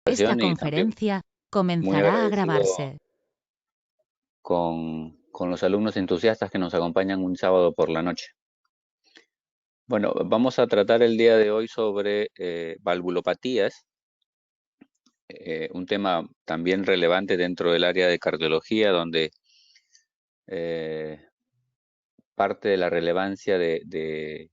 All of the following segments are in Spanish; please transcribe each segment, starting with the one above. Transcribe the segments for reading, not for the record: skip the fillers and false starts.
Esta Y también conferencia muy comenzará a agradecido grabarse. con los alumnos entusiastas que nos acompañan un sábado por la noche. Bueno, vamos a tratar el día de hoy sobre valvulopatías, un tema también relevante dentro del área de cardiología, donde eh, parte de la relevancia de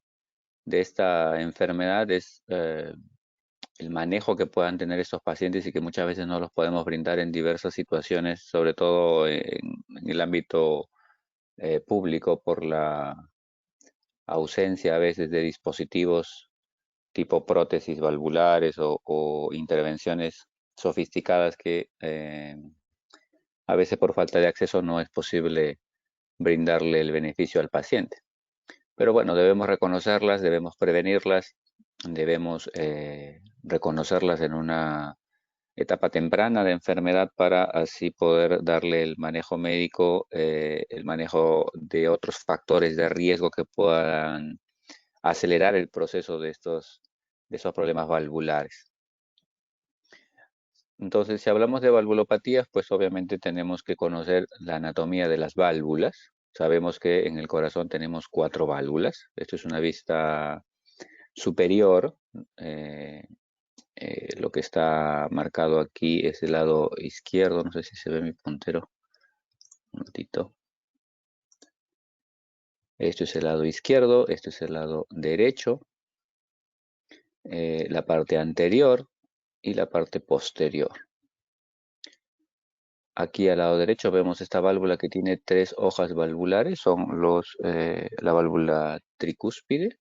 esta enfermedad es el manejo que puedan tener estos pacientes y que muchas veces no los podemos brindar en diversas situaciones, sobre todo en el ámbito público por la ausencia a veces de dispositivos tipo prótesis valvulares o intervenciones sofisticadas que a veces por falta de acceso no es posible brindarle el beneficio al paciente. Pero bueno, debemos reconocerlas, debemos prevenirlas, debemos reconocerlas en una etapa temprana de enfermedad para así poder darle el manejo médico, el manejo de otros factores de riesgo que puedan acelerar el proceso de esos problemas valvulares. Entonces, si hablamos de valvulopatías, pues obviamente tenemos que conocer la anatomía de las válvulas. Sabemos que en el corazón tenemos 4 válvulas. Esto es una vista superior. eh, lo que está marcado aquí es el lado izquierdo. No sé si se ve mi puntero. Un ratito. Esto es el lado izquierdo, esto es el lado derecho, la parte anterior y la parte posterior. Aquí al lado derecho vemos esta válvula que tiene 3 hojas valvulares, son la válvula tricúspide,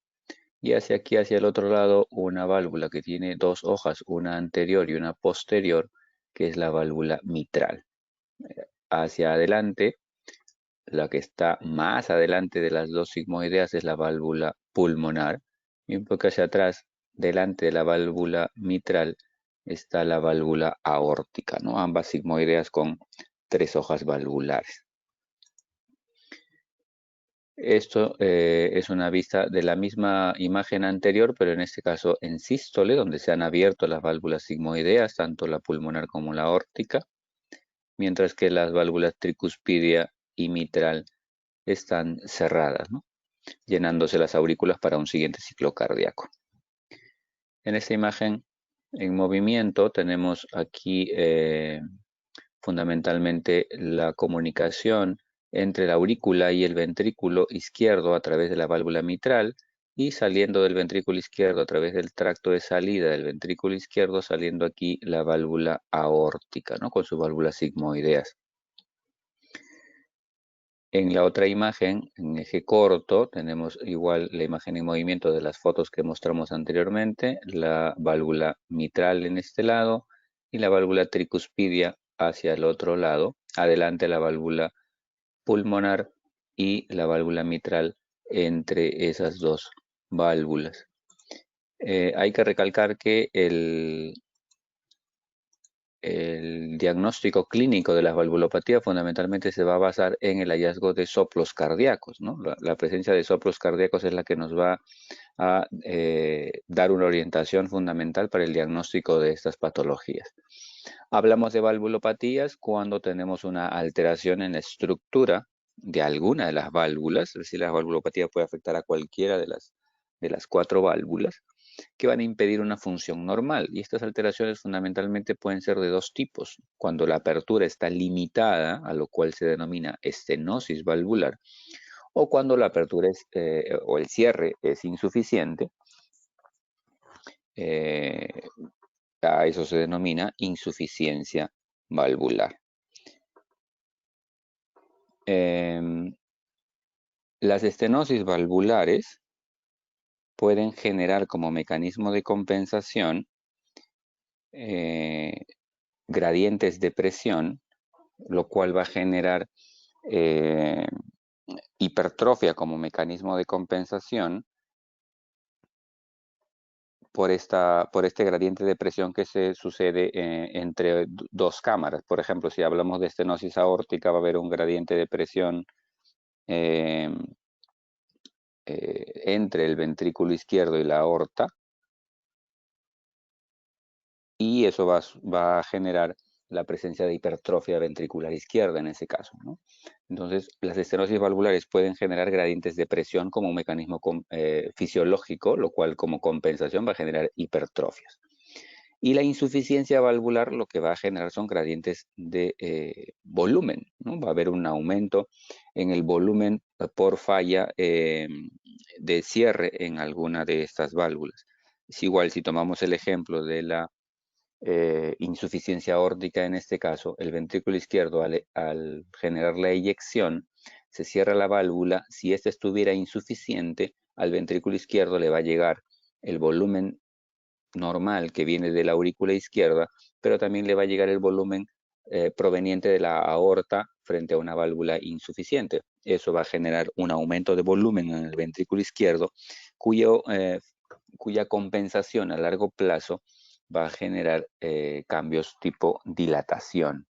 y hacia aquí, hacia el otro lado, una válvula que tiene 2 hojas, una anterior y una posterior, que es la válvula mitral. Hacia adelante, la que está más adelante de las 2 sigmoideas es la válvula pulmonar, y un poco hacia atrás, delante de la válvula mitral, está la válvula aórtica, ¿no? Ambas sigmoideas con 3 hojas valvulares. Esto es una vista de la misma imagen anterior, pero en este caso en sístole, donde se han abierto las válvulas sigmoideas, tanto la pulmonar como la aórtica, mientras que las válvulas tricuspidia y mitral están cerradas, ¿no? Llenándose las aurículas para un siguiente ciclo cardíaco. En esta imagen en movimiento tenemos aquí fundamentalmente la comunicación entre la aurícula y el ventrículo izquierdo a través de la válvula mitral y saliendo del ventrículo izquierdo a través del tracto de salida del ventrículo izquierdo, saliendo aquí la válvula aórtica, ¿no? Con sus válvulas sigmoideas. En la otra imagen, en eje corto, tenemos igual la imagen en movimiento de las fotos que mostramos anteriormente, la válvula mitral en este lado y la válvula tricuspidia hacia el otro lado. Adelante la válvula pulmonar y la válvula mitral entre esas 2 válvulas. Hay que recalcar que el diagnóstico clínico de la valvulopatía fundamentalmente se va a basar en el hallazgo de soplos cardíacos, ¿no? La presencia de soplos cardíacos es la que nos va a dar una orientación fundamental para el diagnóstico de estas patologías. Hablamos de valvulopatías cuando tenemos una alteración en la estructura de alguna de las válvulas, es decir, la valvulopatía puede afectar a cualquiera de las 4 válvulas, que van a impedir una función normal. Y estas alteraciones fundamentalmente pueden ser de 2 tipos. Cuando la apertura está limitada, a lo cual se denomina estenosis valvular, o cuando la apertura o el cierre es insuficiente, eh, a eso se denomina insuficiencia valvular. Las estenosis valvulares pueden generar como mecanismo de compensación gradientes de presión, lo cual va a generar eh, hipertrofia como mecanismo de compensación por este gradiente de presión que se sucede entre 2 cámaras. Por ejemplo, si hablamos de estenosis aórtica, va a haber un gradiente de presión eh, entre el ventrículo izquierdo y la aorta, y eso va a generar la presencia de hipertrofia ventricular izquierda en ese caso, ¿no? Entonces, las estenosis valvulares pueden generar gradientes de presión como un mecanismo fisiológico, lo cual como compensación va a generar hipertrofias. Y la insuficiencia valvular lo que va a generar son gradientes de volumen, ¿no? Va a haber un aumento en el volumen por falla de cierre en alguna de estas válvulas. Es igual si tomamos el ejemplo de la insuficiencia aórtica en este caso, el ventrículo izquierdo al generar la eyección se cierra la válvula. Si ésta estuviera insuficiente, al ventrículo izquierdo le va a llegar el volumen normal que viene de la aurícula izquierda, pero también le va a llegar el volumen proveniente de la aorta frente a una válvula insuficiente. Eso va a generar un aumento de volumen en el ventrículo izquierdo, cuya compensación a largo plazo va a generar cambios tipo dilatación.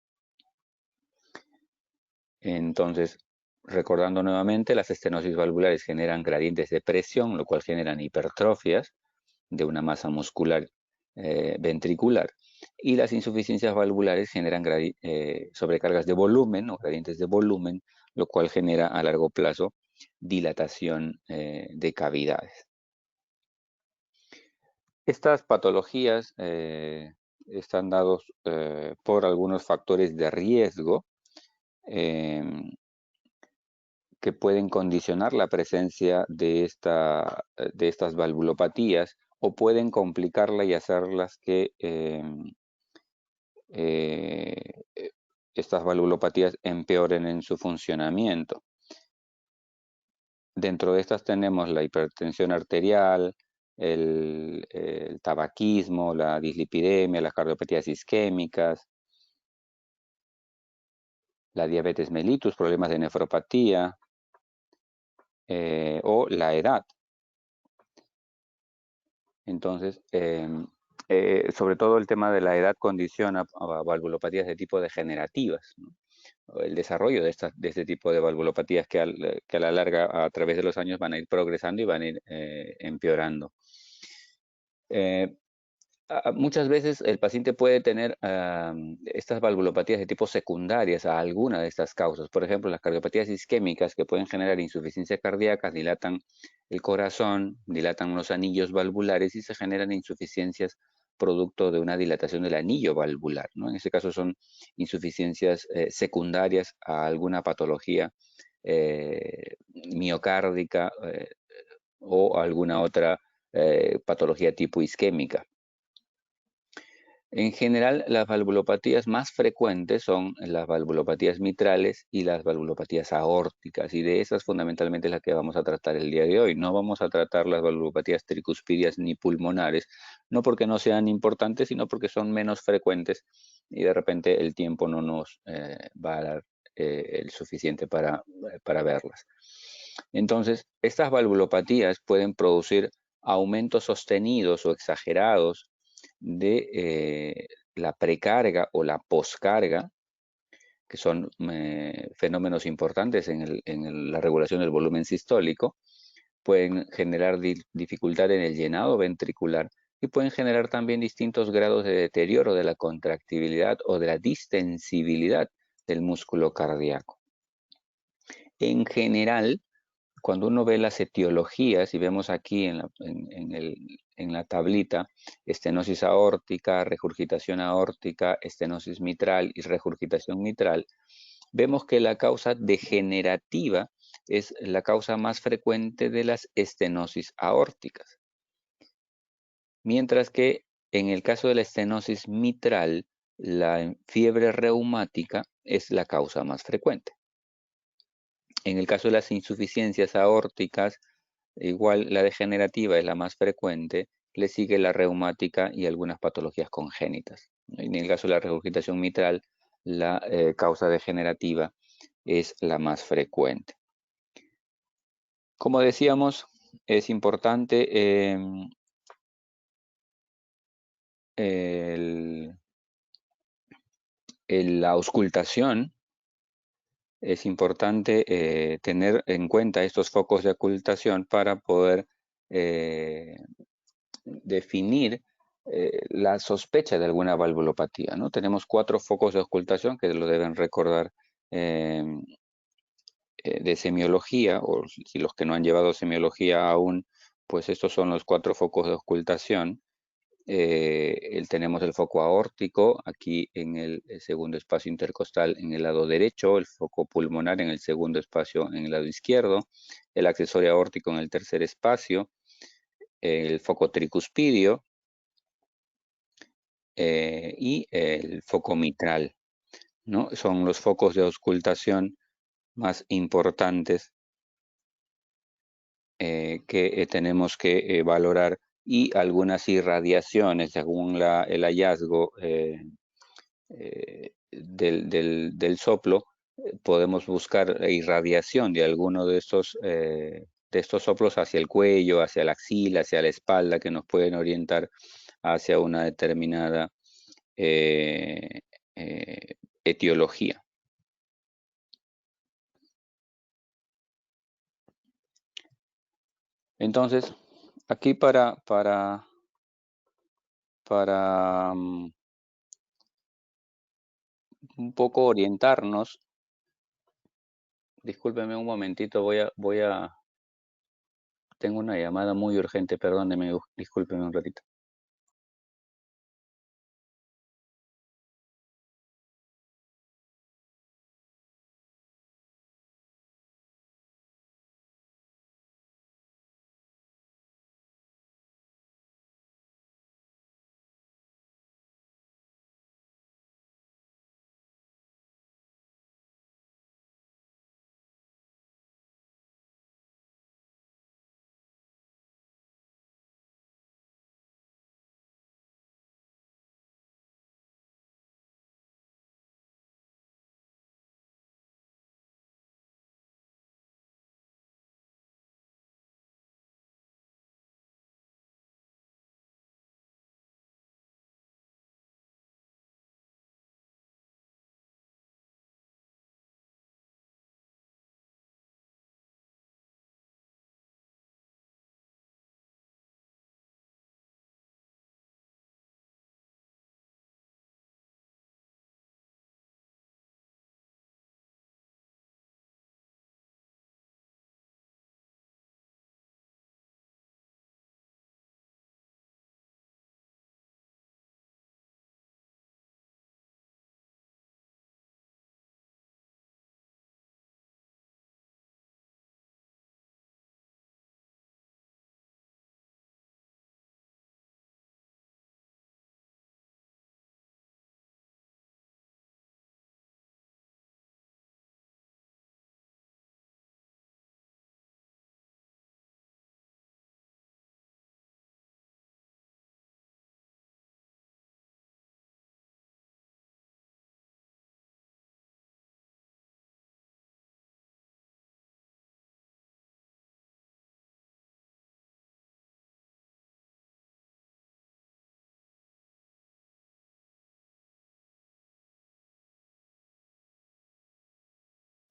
Entonces, recordando nuevamente, las estenosis valvulares generan gradientes de presión, lo cual generan hipertrofias de una masa muscular ventricular. Y las insuficiencias valvulares generan sobrecargas de volumen o gradientes de volumen, lo cual genera a largo plazo dilatación de cavidades. Estas patologías están dados por algunos factores de riesgo que pueden condicionar la presencia de estas valvulopatías o pueden complicarla y hacerlas que estas valvulopatías empeoren en su funcionamiento. Dentro de estas tenemos la hipertensión arterial, el tabaquismo, la dislipidemia, las cardiopatías isquémicas, la diabetes mellitus, problemas de nefropatía o la edad. Entonces, sobre todo el tema de la edad condiciona a valvulopatías de tipo degenerativas, ¿no? El desarrollo de este tipo de valvulopatías que a la larga, a través de los años, van a ir progresando y van a ir empeorando. Muchas veces el paciente puede tener estas valvulopatías de tipo secundarias a alguna de estas causas. Por ejemplo, las cardiopatías isquémicas que pueden generar insuficiencia cardíaca, dilatan el corazón, dilatan los anillos valvulares y se generan insuficiencias producto de una dilatación del anillo valvular, ¿no? En este caso son insuficiencias secundarias a alguna patología miocárdica o alguna otra patología tipo isquémica. En general, las valvulopatías más frecuentes son las valvulopatías mitrales y las valvulopatías aórticas, y de esas fundamentalmente es la que vamos a tratar el día de hoy. No vamos a tratar las valvulopatías tricuspidias ni pulmonares, no porque no sean importantes, sino porque son menos frecuentes y de repente el tiempo no nos va a dar el suficiente para verlas. Entonces, estas valvulopatías pueden producir aumentos sostenidos o exagerados de la precarga o la poscarga, que son fenómenos importantes en la regulación del volumen sistólico, pueden generar dificultad en el llenado ventricular y pueden generar también distintos grados de deterioro de la contractibilidad o de la distensibilidad del músculo cardíaco. En general, cuando uno ve las etiologías, y vemos aquí en la tablita, estenosis aórtica, regurgitación aórtica, estenosis mitral y regurgitación mitral, vemos que la causa degenerativa es la causa más frecuente de las estenosis aórticas. Mientras que en el caso de la estenosis mitral, la fiebre reumática es la causa más frecuente. En el caso de las insuficiencias aórticas, igual la degenerativa es la más frecuente, le sigue la reumática y algunas patologías congénitas. En el caso de la regurgitación mitral, la causa degenerativa es la más frecuente. Como decíamos, es importante la auscultación. Es importante tener en cuenta estos focos de ocultación para poder definir la sospecha de alguna valvulopatía, ¿no? Tenemos 4 focos de ocultación que lo deben recordar eh, de semiología, o si los que no han llevado semiología aún, pues estos son los 4 focos de ocultación. Tenemos el foco aórtico aquí en el segundo espacio intercostal en el lado derecho, el foco pulmonar en el segundo espacio en el lado izquierdo, el accesorio aórtico en el tercer espacio, el foco tricuspidio y el foco mitral, ¿no? Son los focos de auscultación más importantes que tenemos que valorar, y algunas irradiaciones según el hallazgo del soplo. Podemos buscar irradiación de alguno de estos soplos hacia el cuello, hacia la axila, hacia la espalda, que nos pueden orientar hacia una determinada eh, eh, etiología. Entonces, aquí para un poco orientarnos, discúlpeme un momentito, tengo una llamada muy urgente, perdóneme, discúlpeme un ratito.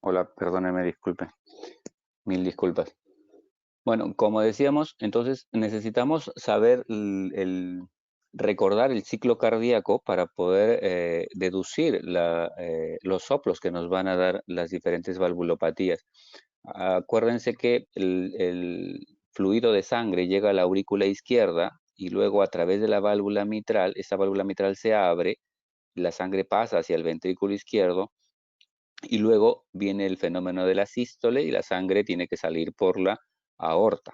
Hola, perdóneme, disculpe, mil disculpas. Bueno, como decíamos, entonces necesitamos saber recordar el ciclo cardíaco para poder deducir los soplos que nos van a dar las diferentes valvulopatías. Acuérdense que el fluido de sangre llega a la aurícula izquierda y luego a través de la válvula mitral, esa válvula mitral se abre, la sangre pasa hacia el ventrículo izquierdo y luego viene el fenómeno de la sístole y la sangre tiene que salir por la aorta.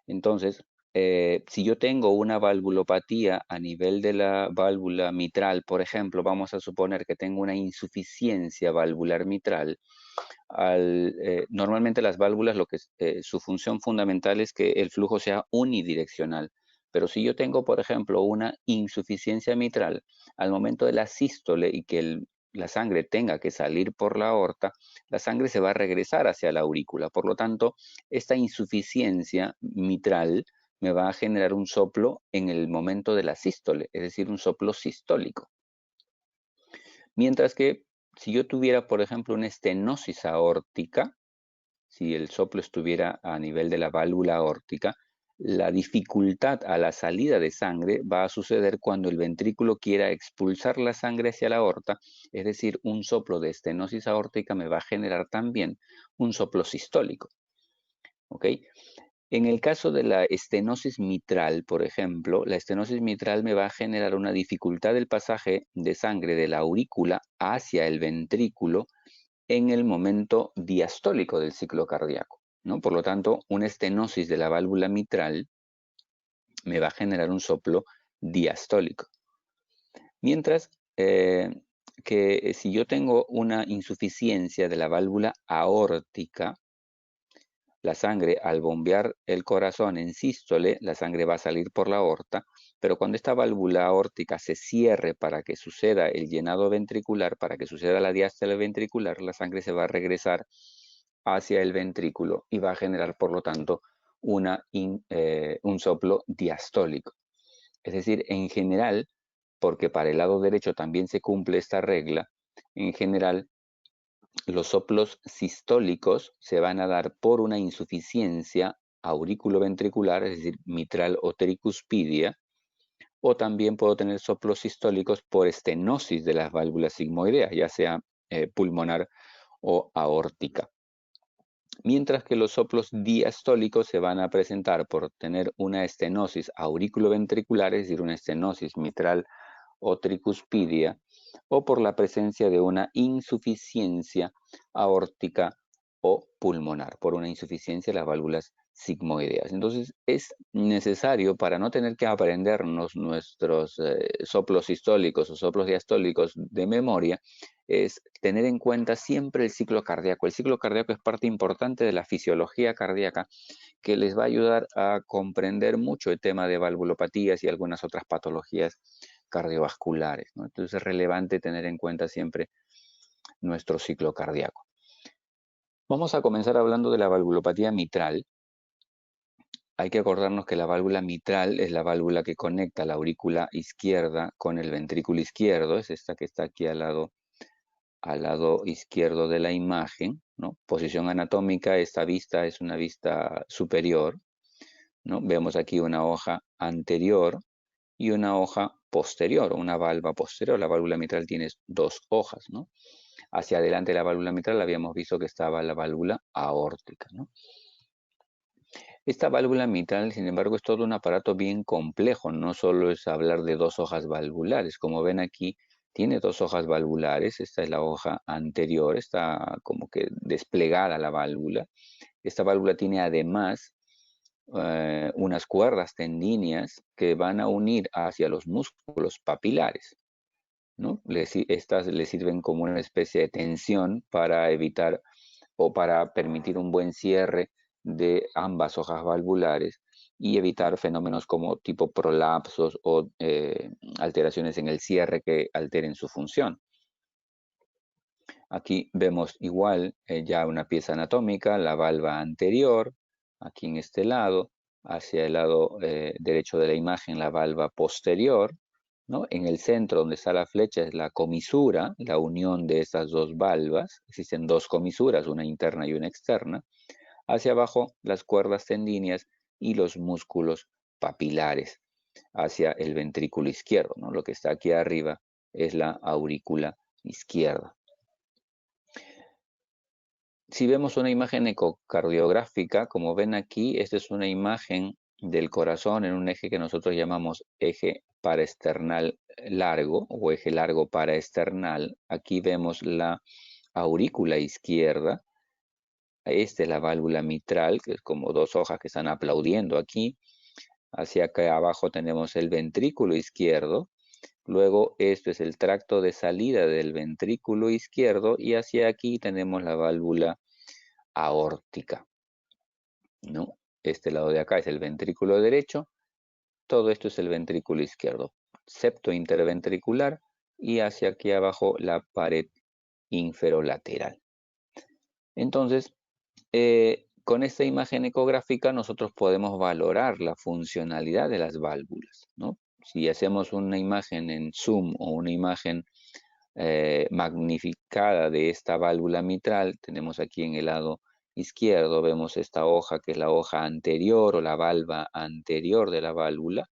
Entonces, si yo tengo una valvulopatía a nivel de la válvula mitral, por ejemplo, vamos a suponer que tengo una insuficiencia valvular mitral. Normalmente las válvulas, su función fundamental es que el flujo sea unidireccional. Pero si yo tengo, por ejemplo, una insuficiencia mitral, al momento de la sístole y que la sangre tenga que salir por la aorta, la sangre se va a regresar hacia la aurícula. Por lo tanto, esta insuficiencia mitral me va a generar un soplo en el momento de la sístole, es decir, un soplo sistólico. Mientras que si yo tuviera, por ejemplo, una estenosis aórtica, si el soplo estuviera a nivel de la válvula aórtica, La dificultad a la salida de sangre va a suceder cuando el ventrículo quiera expulsar la sangre hacia la aorta, es decir, un soplo de estenosis aórtica me va a generar también un soplo sistólico. ¿Ok? En el caso de la estenosis mitral, por ejemplo, la estenosis mitral me va a generar una dificultad del pasaje de sangre de la aurícula hacia el ventrículo en el momento diastólico del ciclo cardíaco, ¿no? Por lo tanto, una estenosis de la válvula mitral me va a generar un soplo diastólico. Mientras que si yo tengo una insuficiencia de la válvula aórtica, la sangre, al bombear el corazón en sístole, la sangre va a salir por la aorta, pero cuando esta válvula aórtica se cierre para que suceda el llenado ventricular, para que suceda la diástole ventricular, la sangre se va a regresar hacia el ventrículo y va a generar, por lo tanto, un soplo diastólico. Es decir, en general, porque para el lado derecho también se cumple esta regla, en general los soplos sistólicos se van a dar por una insuficiencia auriculoventricular, es decir, mitral o tricuspidia, o también puedo tener soplos sistólicos por estenosis de las válvulas sigmoideas, ya sea pulmonar o aórtica. Mientras que los soplos diastólicos se van a presentar por tener una estenosis auriculoventricular, es decir, una estenosis mitral o tricuspidia, o por la presencia de una insuficiencia aórtica o pulmonar, por una insuficiencia de las válvulas sigmoideas. Entonces, es necesario, para no tener que aprendernos nuestros soplos sistólicos o soplos diastólicos de memoria, es tener en cuenta siempre el ciclo cardíaco. El ciclo cardíaco es parte importante de la fisiología cardíaca que les va a ayudar a comprender mucho el tema de valvulopatías y algunas otras patologías cardiovasculares, ¿no? Entonces es relevante tener en cuenta siempre nuestro ciclo cardíaco. Vamos a comenzar hablando de la valvulopatía mitral. Hay que acordarnos que la válvula mitral es la válvula que conecta la aurícula izquierda con el ventrículo izquierdo, es esta que está aquí al lado izquierdo de la imagen, ¿no? Posición anatómica, esta vista es una vista superior, ¿no? Vemos aquí una hoja anterior y una hoja posterior, una valva posterior. La válvula mitral tiene dos hojas, ¿no? Hacia adelante de la válvula mitral habíamos visto que estaba la válvula aórtica, ¿no? Esta válvula mitral, sin embargo, es todo un aparato bien complejo, no solo es hablar de dos hojas valvulares. Como ven aquí, tiene dos hojas valvulares, esta es la hoja anterior, está como que desplegada la válvula. Esta válvula tiene además unas cuerdas tendíneas que van a unir hacia los músculos papilares, ¿no? Estas le sirven como una especie de tensión para evitar o para permitir un buen cierre de ambas hojas valvulares y evitar fenómenos como tipo prolapsos o alteraciones en el cierre que alteren su función. Aquí vemos igual ya una pieza anatómica, la valva anterior, aquí en este lado, hacia el lado derecho de la imagen la valva posterior, ¿no? En el centro donde está la flecha es la comisura, la unión de estas dos valvas, existen dos comisuras, una interna y una externa, hacia abajo las cuerdas tendíneas y los músculos papilares hacia el ventrículo izquierdo, ¿no? Lo que está aquí arriba es la aurícula izquierda. Si vemos una imagen ecocardiográfica, como ven aquí, esta es una imagen del corazón en un eje que nosotros llamamos eje paraesternal largo o eje largo paraesternal. Aquí vemos la aurícula izquierda. Esta es la válvula mitral, que es como dos hojas que están aplaudiendo aquí. Hacia acá abajo tenemos el ventrículo izquierdo. Luego esto es el tracto de salida del ventrículo izquierdo y hacia aquí tenemos la válvula aórtica, ¿no? Este lado de acá es el ventrículo derecho, todo esto es el ventrículo izquierdo, septo interventricular y hacia aquí abajo la pared inferolateral. Entonces, con esta imagen ecográfica nosotros podemos valorar la funcionalidad de las válvulas, ¿no? Si hacemos una imagen en zoom o una imagen magnificada de esta válvula mitral, tenemos aquí en el lado izquierdo vemos esta hoja que es la hoja anterior o la valva anterior de la válvula,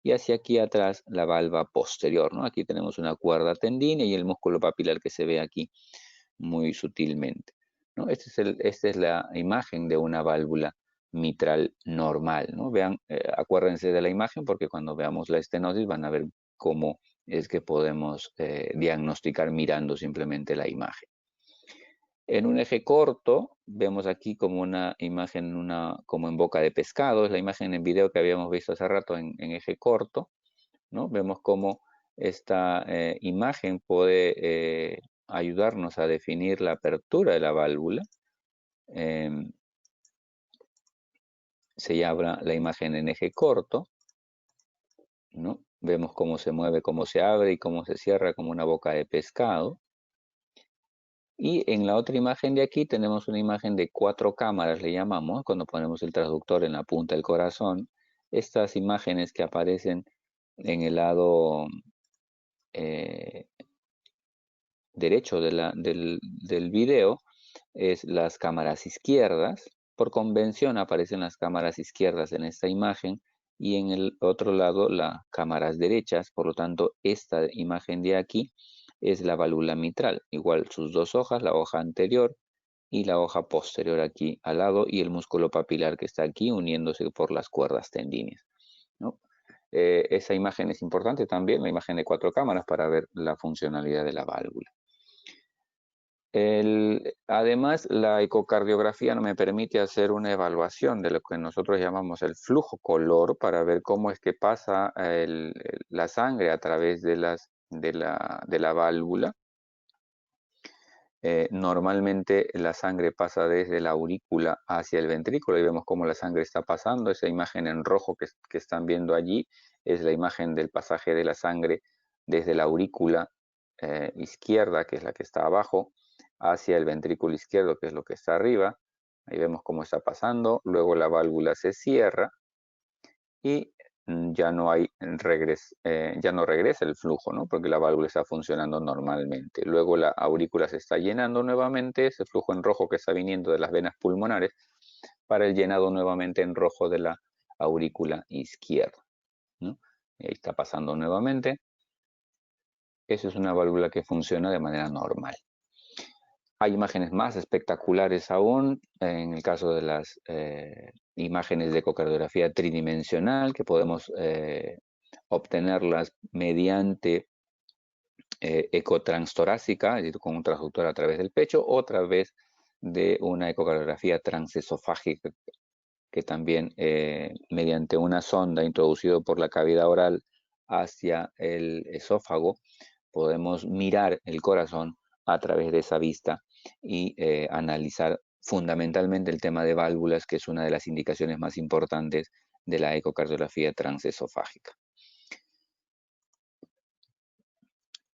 y hacia aquí atrás la valva posterior, ¿no? Aquí tenemos una cuerda tendínea y el músculo papilar que se ve aquí muy sutilmente, ¿no? Esta es la imagen de una válvula mitral normal, ¿no? Vean, acuérdense de la imagen porque cuando veamos la estenosis van a ver cómo es que podemos diagnosticar mirando simplemente la imagen. En un eje corto, vemos aquí como una imagen, como en boca de pescado, es la imagen en video que habíamos visto hace rato en eje corto, ¿no? Vemos cómo esta imagen puede ayudarnos a definir la apertura de la válvula. Em, se llama la imagen en eje corto, ¿no? Vemos cómo se mueve, cómo se abre y cómo se cierra como una boca de pescado. Y en la otra imagen de aquí tenemos una imagen de 4 cámaras, le llamamos, cuando ponemos el transductor en la punta del corazón. Estas imágenes que aparecen en el lado eh, derecho del video es las cámaras izquierdas. Por convención aparecen las cámaras izquierdas en esta imagen y en el otro lado las cámaras derechas. Por lo tanto, esta imagen de aquí es la válvula mitral. Igual sus dos hojas, la hoja anterior y la hoja posterior aquí al lado y el músculo papilar que está aquí uniéndose por las cuerdas tendíneas, ¿no? Esa imagen es importante también, la imagen de 4 cámaras para ver la funcionalidad de la válvula. Además, la ecocardiografía no me permite hacer una evaluación de lo que nosotros llamamos el flujo color para ver cómo es que pasa la sangre a través de la válvula. Normalmente la sangre pasa desde la aurícula hacia el ventrículo y vemos cómo la sangre está pasando. Esa imagen en rojo que están viendo allí es la imagen del pasaje de la sangre desde la aurícula izquierda, que es la que está abajo, hacia el ventrículo izquierdo, que es lo que está arriba. Ahí vemos cómo está pasando. Luego la válvula se cierra y ya no ya no regresa el flujo, ¿no? Porque la válvula está funcionando normalmente. Luego la aurícula se está llenando nuevamente, ese flujo en rojo que está viniendo de las venas pulmonares, para el llenado nuevamente en rojo de la aurícula izquierda, ¿no? Y ahí está pasando nuevamente. Esa es una válvula que funciona de manera normal. Hay imágenes más espectaculares aún, en el caso de las imágenes de ecocardiografía tridimensional, que podemos obtenerlas mediante ecotranstorácica, es decir, con un transductor a través del pecho, o a través de una ecocardiografía transesofágica, que también mediante una sonda introducida por la cavidad oral hacia el esófago, podemos mirar el corazón a través de esa vista y analizar fundamentalmente el tema de válvulas, que es una de las indicaciones más importantes de la ecocardiografía transesofágica.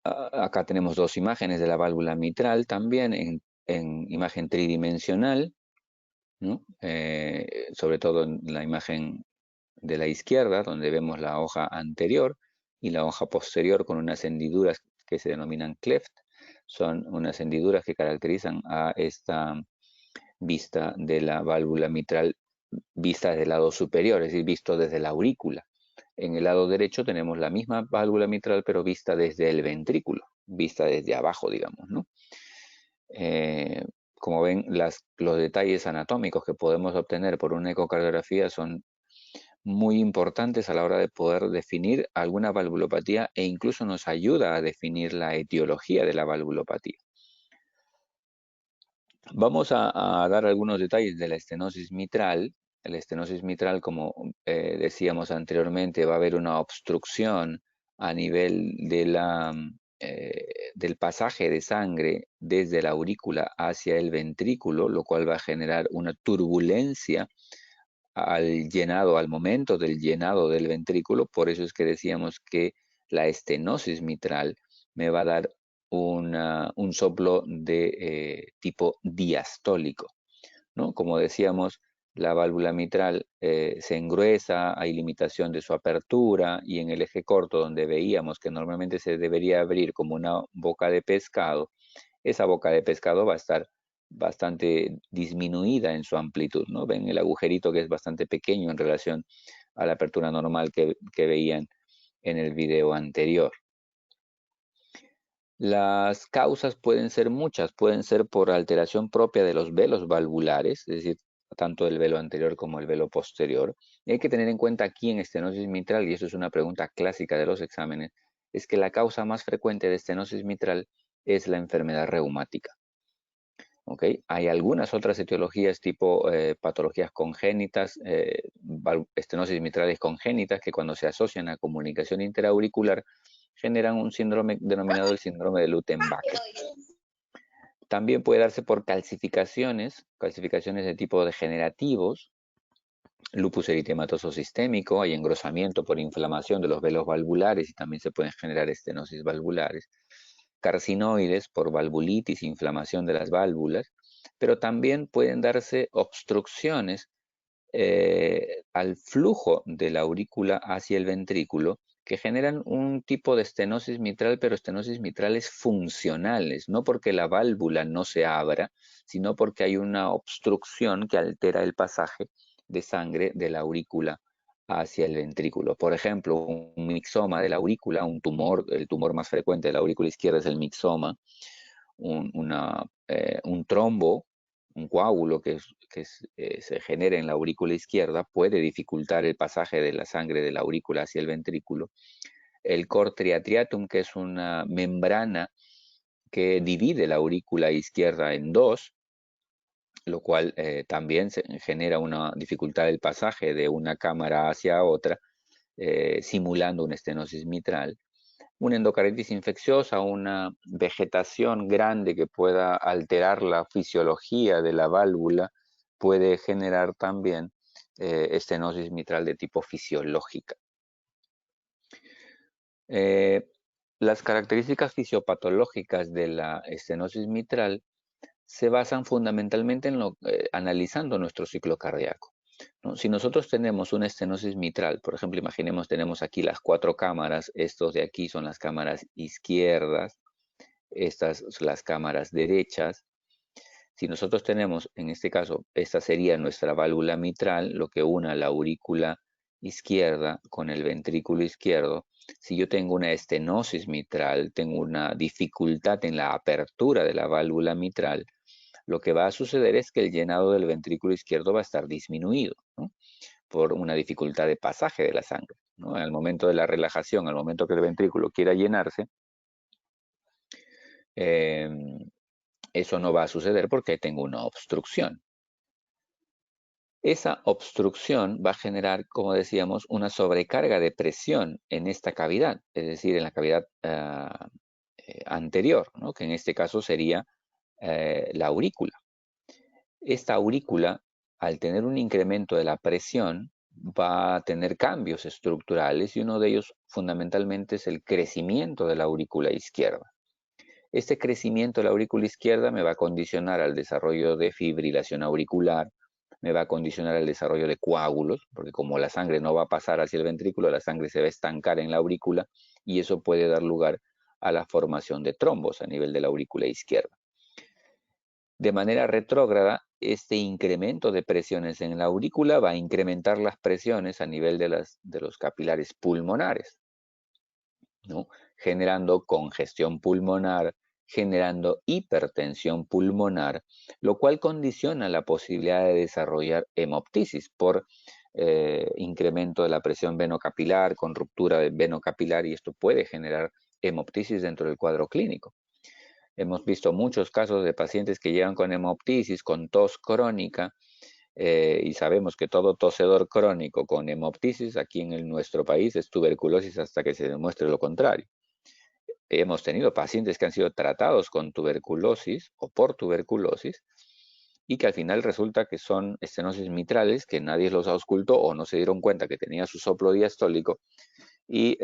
Acá tenemos dos imágenes de la válvula mitral también en imagen tridimensional, ¿no? Sobre todo en la imagen de la izquierda, donde vemos la hoja anterior y la hoja posterior con unas hendiduras que se denominan cleft. Son unas hendiduras que caracterizan a esta vista de la válvula mitral, vista desde el lado superior, es decir, visto desde la aurícula. En el lado derecho tenemos la misma válvula mitral, pero vista desde el ventrículo, vista desde abajo, digamos, ¿no? Como ven, los detalles anatómicos que podemos obtener por una ecocardiografía son muy importantes a la hora de poder definir alguna valvulopatía e incluso nos ayuda a definir la etiología de la valvulopatía. Vamos a dar algunos detalles de la estenosis mitral. La estenosis mitral, como decíamos anteriormente, va a haber una obstrucción a nivel del pasaje de sangre desde la aurícula hacia el ventrículo, lo cual va a generar una turbulencia al momento del llenado del ventrículo. Por eso es que decíamos que la estenosis mitral me va a dar un soplo de tipo diastólico, ¿no? Como decíamos, la válvula mitral se engruesa, hay limitación de su apertura, y en el eje corto, donde veíamos que normalmente se debería abrir como una boca de pescado, esa boca de pescado va a estar bastante disminuida en su amplitud, ¿no? Ven el agujerito que es bastante pequeño en relación a la apertura normal que veían en el video anterior. Las causas pueden ser muchas, pueden ser por alteración propia de los velos valvulares, es decir, tanto el velo anterior como el velo posterior. Y hay que tener en cuenta aquí en estenosis mitral, y eso es una pregunta clásica de los exámenes, es que la causa más frecuente de estenosis mitral es la enfermedad reumática. ¿Ok? Hay algunas otras etiologías tipo patologías congénitas, estenosis mitrales congénitas, que cuando se asocian a comunicación interauricular generan un síndrome denominado el síndrome de Lutten-Backe. También puede darse por calcificaciones de tipo degenerativos, lupus eritematoso sistémico, hay engrosamiento por inflamación de los velos valvulares y también se pueden generar estenosis valvulares, carcinoides por valvulitis, inflamación de las válvulas, pero también pueden darse obstrucciones al flujo de la aurícula hacia el ventrículo que generan un tipo de estenosis mitral, pero estenosis mitrales funcionales, no porque la válvula no se abra, sino porque hay una obstrucción que altera el pasaje de sangre de la aurícula hacia el ventrículo. Por ejemplo, un mixoma de la aurícula, un tumor, el tumor más frecuente de la aurícula izquierda es el mixoma, un trombo, un coágulo que se genera en la aurícula izquierda puede dificultar el pasaje de la sangre de la aurícula hacia el ventrículo. El cor triatriatum, que es una membrana que divide la aurícula izquierda en dos, lo cual también genera una dificultad del pasaje de una cámara hacia otra, simulando una estenosis mitral. Una endocarditis infecciosa, una vegetación grande que pueda alterar la fisiología de la válvula, puede generar también estenosis mitral de tipo fisiológica. Las características fisiopatológicas de la estenosis mitral se basan fundamentalmente en analizando nuestro ciclo cardíaco, ¿no? Si nosotros tenemos una estenosis mitral, por ejemplo, imaginemos tenemos aquí las 4 cámaras, estos de aquí son las cámaras izquierdas, estas son las cámaras derechas. Si nosotros tenemos, en este caso, esta sería nuestra válvula mitral, lo que une la aurícula izquierda con el ventrículo izquierdo. Si yo tengo una estenosis mitral, tengo una dificultad en la apertura de la válvula mitral, lo que va a suceder es que el llenado del ventrículo izquierdo va a estar disminuido, ¿no? Por una dificultad de pasaje de la sangre, ¿no? Al momento de la relajación, al momento que el ventrículo quiera llenarse, eh, eso no va a suceder porque tengo una obstrucción. Esa obstrucción va a generar, como decíamos, una sobrecarga de presión en esta cavidad, es decir, en la cavidad anterior, ¿no? Que en este caso sería la aurícula. Esta aurícula, al tener un incremento de la presión, va a tener cambios estructurales y uno de ellos fundamentalmente es el crecimiento de la aurícula izquierda. Este crecimiento de la aurícula izquierda me va a condicionar al desarrollo de fibrilación auricular, me va a condicionar al desarrollo de coágulos, porque como la sangre no va a pasar hacia el ventrículo, la sangre se va a estancar en la aurícula y eso puede dar lugar a la formación de trombos a nivel de la aurícula izquierda. De manera retrógrada, este incremento de presiones en la aurícula va a incrementar las presiones a nivel de los capilares pulmonares, ¿no? Generando congestión pulmonar, generando hipertensión pulmonar, lo cual condiciona la posibilidad de desarrollar hemoptisis por incremento de la presión venocapilar, con ruptura de venocapilar, y esto puede generar hemoptisis dentro del cuadro clínico. Hemos visto muchos casos de pacientes que llegan con hemoptisis, con tos crónica, y sabemos que todo tosedor crónico con hemoptisis aquí en nuestro país es tuberculosis hasta que se demuestre lo contrario. Hemos tenido pacientes que han sido tratados con tuberculosis o por tuberculosis y que al final resulta que son estenosis mitrales que nadie los auscultó o no se dieron cuenta que tenía su soplo diastólico y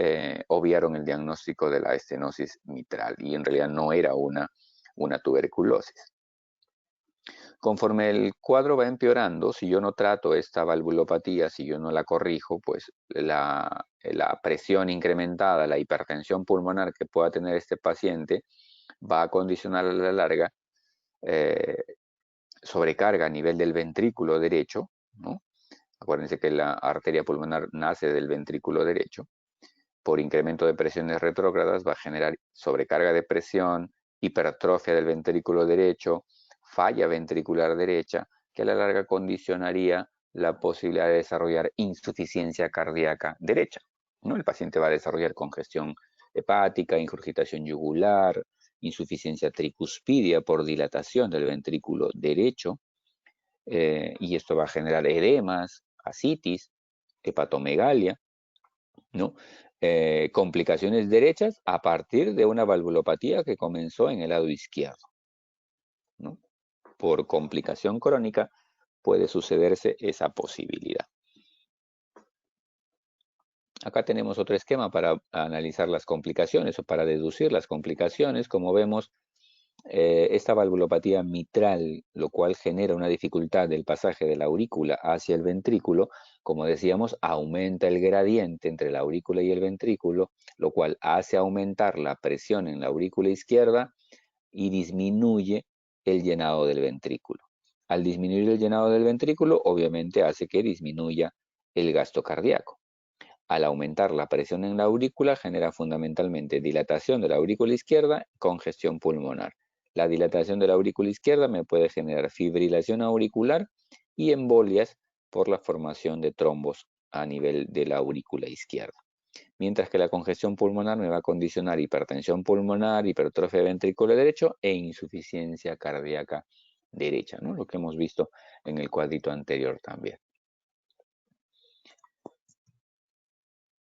obviaron el diagnóstico de la estenosis mitral y en realidad no era una tuberculosis. Conforme el cuadro va empeorando, si yo no trato esta valvulopatía, si yo no la corrijo, pues la presión incrementada, la hipertensión pulmonar que pueda tener este paciente va a condicionar a la larga sobrecarga a nivel del ventrículo derecho, ¿no? Acuérdense que la arteria pulmonar nace del ventrículo derecho. Por incremento de presiones retrógradas va a generar sobrecarga de presión, hipertrofia del ventrículo derecho, falla ventricular derecha, que a la larga condicionaría la posibilidad de desarrollar insuficiencia cardíaca derecha, ¿no? El paciente va a desarrollar congestión hepática, ingurgitación yugular, insuficiencia tricuspidia por dilatación del ventrículo derecho, y esto va a generar edemas, ascitis, hepatomegalia, ¿no? Complicaciones derechas a partir de una valvulopatía que comenzó en el lado izquierdo, ¿no? Por complicación crónica puede sucederse esa posibilidad. Acá tenemos otro esquema para analizar las complicaciones o para deducir las complicaciones. Como vemos, esta valvulopatía mitral, lo cual genera una dificultad del pasaje de la aurícula hacia el ventrículo, como decíamos, aumenta el gradiente entre la aurícula y el ventrículo, lo cual hace aumentar la presión en la aurícula izquierda y disminuye el llenado del ventrículo. Al disminuir el llenado del ventrículo, obviamente hace que disminuya el gasto cardíaco. Al aumentar la presión en la aurícula, genera fundamentalmente dilatación de la aurícula izquierda, congestión pulmonar. La dilatación de la aurícula izquierda me puede generar fibrilación auricular y embolias por la formación de trombos a nivel de la aurícula izquierda. Mientras que la congestión pulmonar me va a condicionar hipertensión pulmonar, hipertrofia ventricular derecho e insuficiencia cardíaca derecha, ¿no? Lo que hemos visto en el cuadrito anterior también.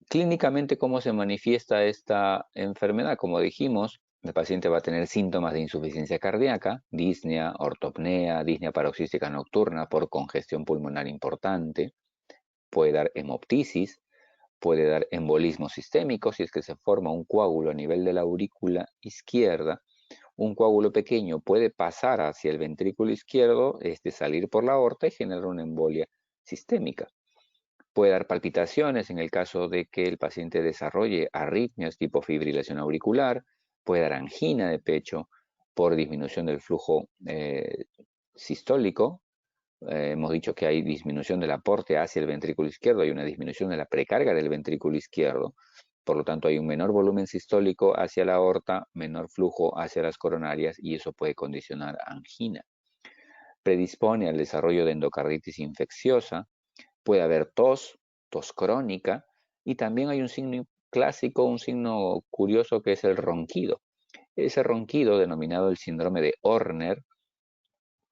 Clínicamente, ¿cómo se manifiesta esta enfermedad? Como dijimos, el paciente va a tener síntomas de insuficiencia cardíaca, disnea, ortopnea, disnea paroxística nocturna por congestión pulmonar importante, puede dar hemoptisis, puede dar embolismo sistémico si es que se forma un coágulo a nivel de la aurícula izquierda. Un coágulo pequeño puede pasar hacia el ventrículo izquierdo, salir por la aorta y generar una embolia sistémica. Puede dar palpitaciones en el caso de que el paciente desarrolle arritmias tipo fibrilación auricular, puede dar angina de pecho por disminución del flujo sistólico. Hemos dicho que hay disminución del aporte hacia el ventrículo izquierdo, hay una disminución de la precarga del ventrículo izquierdo, por lo tanto hay un menor volumen sistólico hacia la aorta, menor flujo hacia las coronarias y eso puede condicionar angina. Predispone al desarrollo de endocarditis infecciosa, puede haber tos crónica, y también hay un signo clásico, un signo curioso que es el ronquido. Ese ronquido, denominado el síndrome de Horner,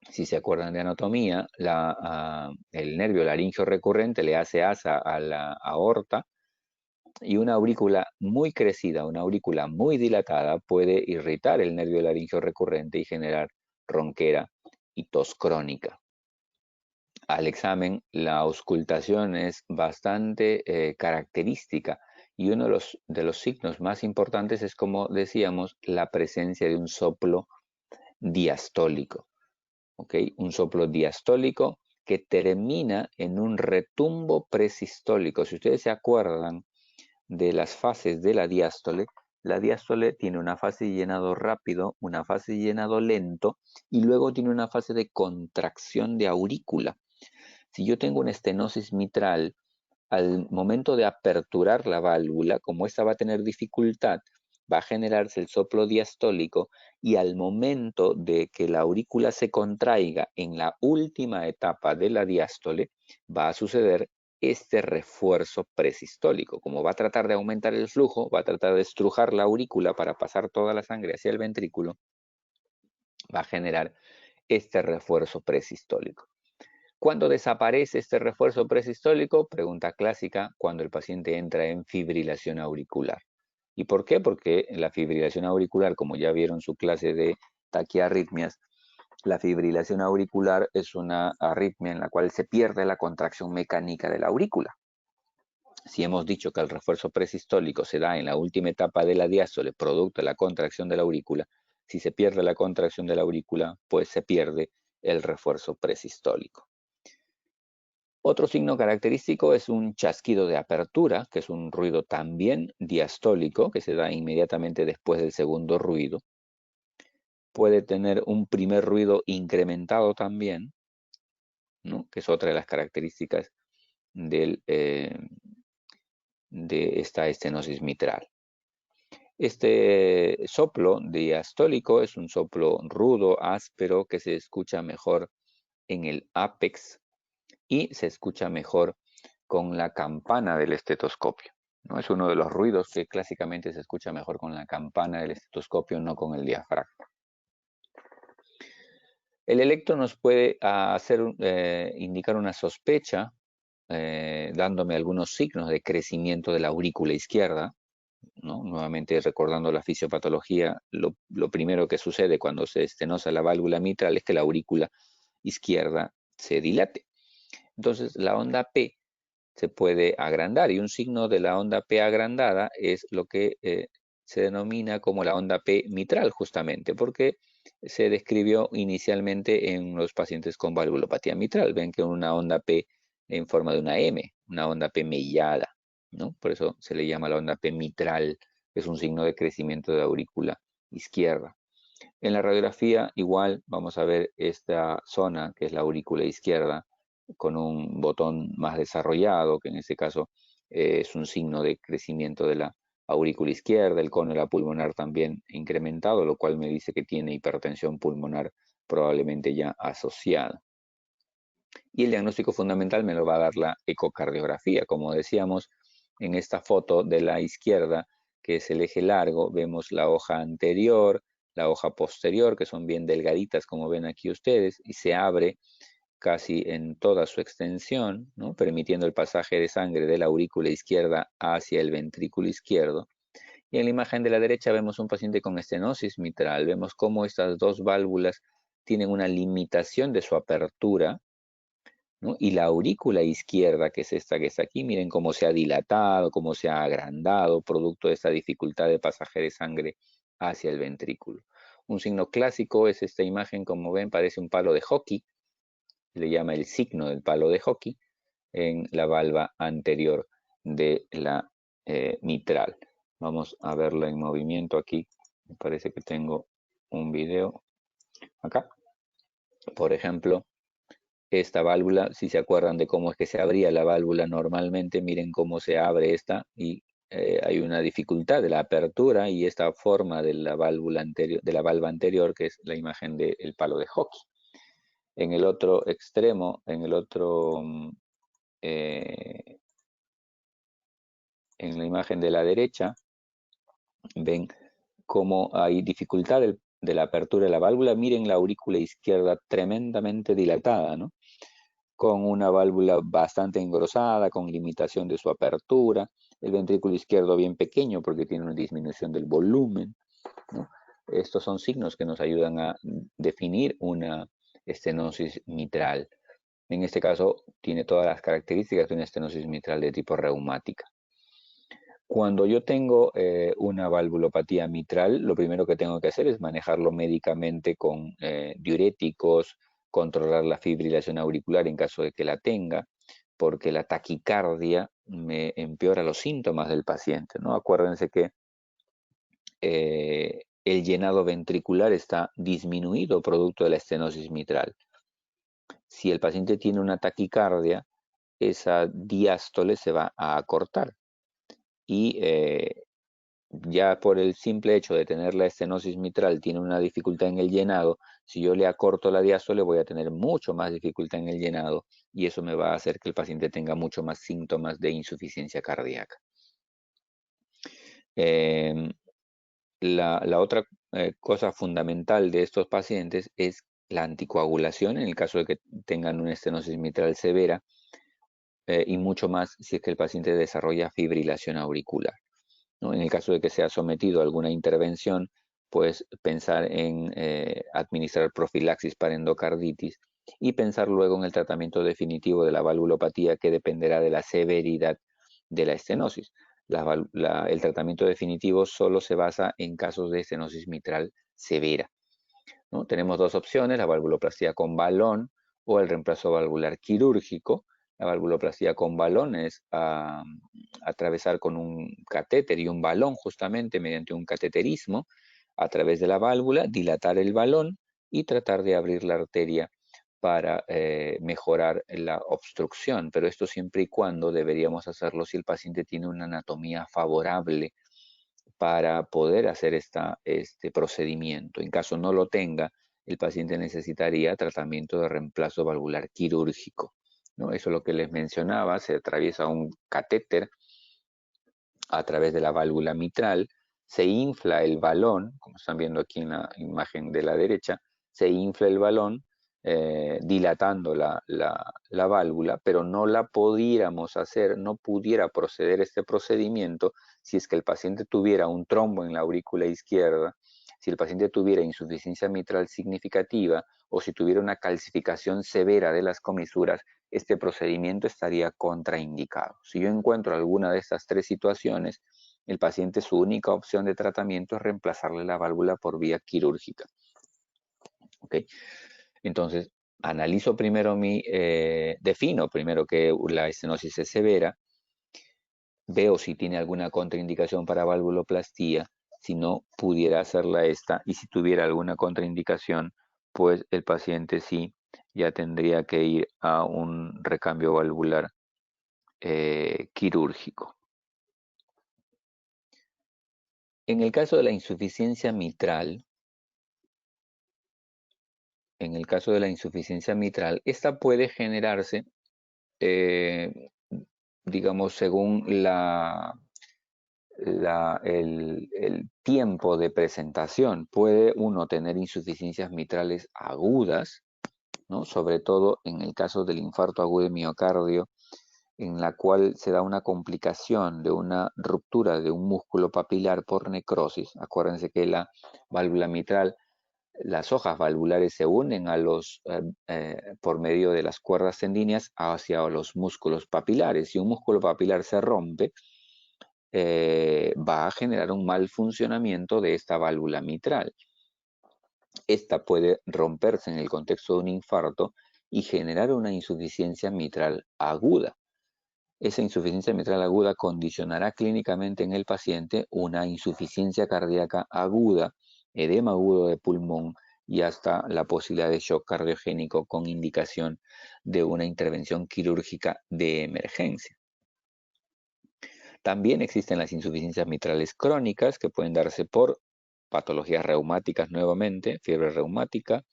si se acuerdan de anatomía, el nervio laringio recurrente le hace asa a la aorta y una aurícula muy crecida, una aurícula muy dilatada puede irritar el nervio laringio recurrente y generar ronquera y tos crónica. Al examen, la auscultación es bastante característica y uno de los signos más importantes es, como decíamos, la presencia de un soplo diastólico. ¿Okay? Un soplo diastólico que termina en un retumbo presistólico. Si ustedes se acuerdan de las fases de la diástole tiene una fase de llenado rápido, una fase de llenado lento y luego tiene una fase de contracción de aurícula. Si yo tengo una estenosis mitral, al momento de aperturar la válvula, como esta va a tener dificultad, va a generarse el soplo diastólico y al momento de que la aurícula se contraiga en la última etapa de la diástole, va a suceder este refuerzo presistólico. Como va a tratar de aumentar el flujo, va a tratar de estrujar la aurícula para pasar toda la sangre hacia el ventrículo, va a generar este refuerzo presistólico. ¿Cuándo desaparece este refuerzo presistólico? Pregunta clásica, cuando el paciente entra en fibrilación auricular. ¿Y por qué? Porque la fibrilación auricular, como ya vieron su clase de taquiarritmias, la fibrilación auricular es una arritmia en la cual se pierde la contracción mecánica de la aurícula. Si hemos dicho que el refuerzo presistólico se da en la última etapa de la diástole, producto de la contracción de la aurícula, si se pierde la contracción de la aurícula, pues se pierde el refuerzo presistólico. Otro signo característico es un chasquido de apertura, que es un ruido también diastólico, que se da inmediatamente después del segundo ruido. puede tener un primer ruido incrementado también, ¿no? Que es otra de las características del, de esta estenosis mitral. Este soplo diastólico es un soplo rudo, áspero, que se escucha mejor en el ápex y se escucha mejor con la campana del estetoscopio, ¿no? Es uno de los ruidos que clásicamente se escucha mejor con la campana del estetoscopio, no con el diafragma. El electro nos puede indicar una sospecha, dándome algunos signos de crecimiento de la aurícula izquierda, ¿no? Nuevamente recordando la fisiopatología, lo primero que sucede cuando se estenosa la válvula mitral es que la aurícula izquierda se dilate. Entonces la onda P se puede agrandar y un signo de la onda P agrandada es lo que se denomina como la onda P mitral justamente, porque se describió inicialmente en los pacientes con valvulopatía mitral. Ven que una onda P en forma de una M, una onda P mellada, ¿no? Por eso se le llama la onda P mitral, es un signo de crecimiento de la aurícula izquierda. En la radiografía igual vamos a ver esta zona que es la aurícula izquierda con un botón más desarrollado, que en este caso es un signo de crecimiento de la aurícula izquierda, el cono de la pulmonar también incrementado, lo cual me dice que tiene hipertensión pulmonar probablemente ya asociada. Y el diagnóstico fundamental me lo va a dar la ecocardiografía. Como decíamos, en esta foto de la izquierda, que es el eje largo, vemos la hoja anterior, la hoja posterior, que son bien delgaditas, como ven aquí ustedes, y se abre casi en toda su extensión, ¿no? Permitiendo el pasaje de sangre de la aurícula izquierda hacia el ventrículo izquierdo. Y en la imagen de la derecha vemos un paciente con estenosis mitral. Vemos cómo estas dos válvulas tienen una limitación de su apertura, ¿no? Y la aurícula izquierda, que es esta que está aquí, miren cómo se ha dilatado, cómo se ha agrandado, producto de esta dificultad de pasaje de sangre hacia el ventrículo. Un signo clásico es esta imagen, como ven, parece un palo de hockey, se le llama el signo del palo de hockey, en la valva anterior de la mitral. Vamos a verla en movimiento aquí. Me parece que tengo un video acá. Por ejemplo, esta válvula, si se acuerdan de cómo es que se abría la válvula normalmente, miren cómo se abre esta y hay una dificultad de la apertura y esta forma de la válvula anterior, de la valva anterior, que es la imagen del palo de hockey. En el otro extremo, eh, en la imagen de la derecha, ven cómo hay dificultad de la apertura de la válvula. Miren la aurícula izquierda tremendamente dilatada, ¿no? Con una válvula bastante engrosada, con limitación de su apertura, el ventrículo izquierdo bien pequeño porque tiene una disminución del volumen, ¿no? Estos son signos que nos ayudan a definir una estenosis mitral. En este caso, tiene todas las características de una estenosis mitral de tipo reumática. Cuando yo tengo una valvulopatía mitral, lo primero que tengo que hacer es manejarlo médicamente con diuréticos, controlar la fibrilación auricular en caso de que la tenga, porque la taquicardia me empeora los síntomas del paciente, ¿no? Acuérdense que el llenado ventricular está disminuido producto de la estenosis mitral. Si el paciente tiene una taquicardia, esa diástole se va a acortar y ya por el simple hecho de tener la estenosis mitral tiene una dificultad en el llenado, si yo le acorto la diástole voy a tener mucho más dificultad en el llenado y eso me va a hacer que el paciente tenga mucho más síntomas de insuficiencia cardíaca. La otra cosa fundamental de estos pacientes es la anticoagulación en el caso de que tengan una estenosis mitral severa y mucho más si es que el paciente desarrolla fibrilación auricular, ¿no? En el caso de que sea sometido a alguna intervención, pues pensar en administrar profilaxis para endocarditis y pensar luego en el tratamiento definitivo de la valvulopatía que dependerá de la severidad de la estenosis. El tratamiento definitivo solo se basa en casos de estenosis mitral severa, ¿no? Tenemos dos opciones, la valvuloplastia con balón o el reemplazo valvular quirúrgico. La valvuloplastia con balón es atravesar con un catéter y un balón justamente mediante un cateterismo a través de la válvula, dilatar el balón y tratar de abrir la arteria para mejorar la obstrucción, pero esto siempre y cuando deberíamos hacerlo si el paciente tiene una anatomía favorable para poder hacer este procedimiento. En caso no lo tenga, el paciente necesitaría tratamiento de reemplazo valvular quirúrgico, ¿no? Eso es lo que les mencionaba, se atraviesa un catéter a través de la válvula mitral, se infla el balón, como están viendo aquí en la imagen de la derecha, se infla el balón dilatando la válvula, pero no la pudiéramos hacer, no pudiera proceder este procedimiento si es que el paciente tuviera un trombo en la aurícula izquierda, si el paciente tuviera insuficiencia mitral significativa o si tuviera una calcificación severa de las comisuras, este procedimiento estaría contraindicado. Si yo encuentro alguna de estas tres situaciones, el paciente, su única opción de tratamiento es reemplazarle la válvula por vía quirúrgica. ¿Okay? Entonces, analizo primero defino primero que la estenosis es severa, veo si tiene alguna contraindicación para valvuloplastía, si no, pudiera hacerla esta, y si tuviera alguna contraindicación, pues el paciente sí ya tendría que ir a un recambio valvular quirúrgico. En el caso de la insuficiencia mitral, esta puede generarse, digamos, según el tiempo de presentación. Puede uno tener insuficiencias mitrales agudas, ¿no? Sobre todo en el caso del infarto agudo de miocardio, en la cual se da una complicación de una ruptura de un músculo papilar por necrosis. Acuérdense que la válvula mitral, las hojas valvulares se unen por medio de las cuerdas tendíneas hacia los músculos papilares. Si un músculo papilar se rompe, va a generar un mal funcionamiento de esta válvula mitral. Esta puede romperse en el contexto de un infarto y generar una insuficiencia mitral aguda. Esa insuficiencia mitral aguda condicionará clínicamente en el paciente una insuficiencia cardíaca aguda, edema agudo de pulmón y hasta la posibilidad de shock cardiogénico con indicación de una intervención quirúrgica de emergencia. También existen las insuficiencias mitrales crónicas que pueden darse por patologías reumáticas nuevamente, fiebre reumática,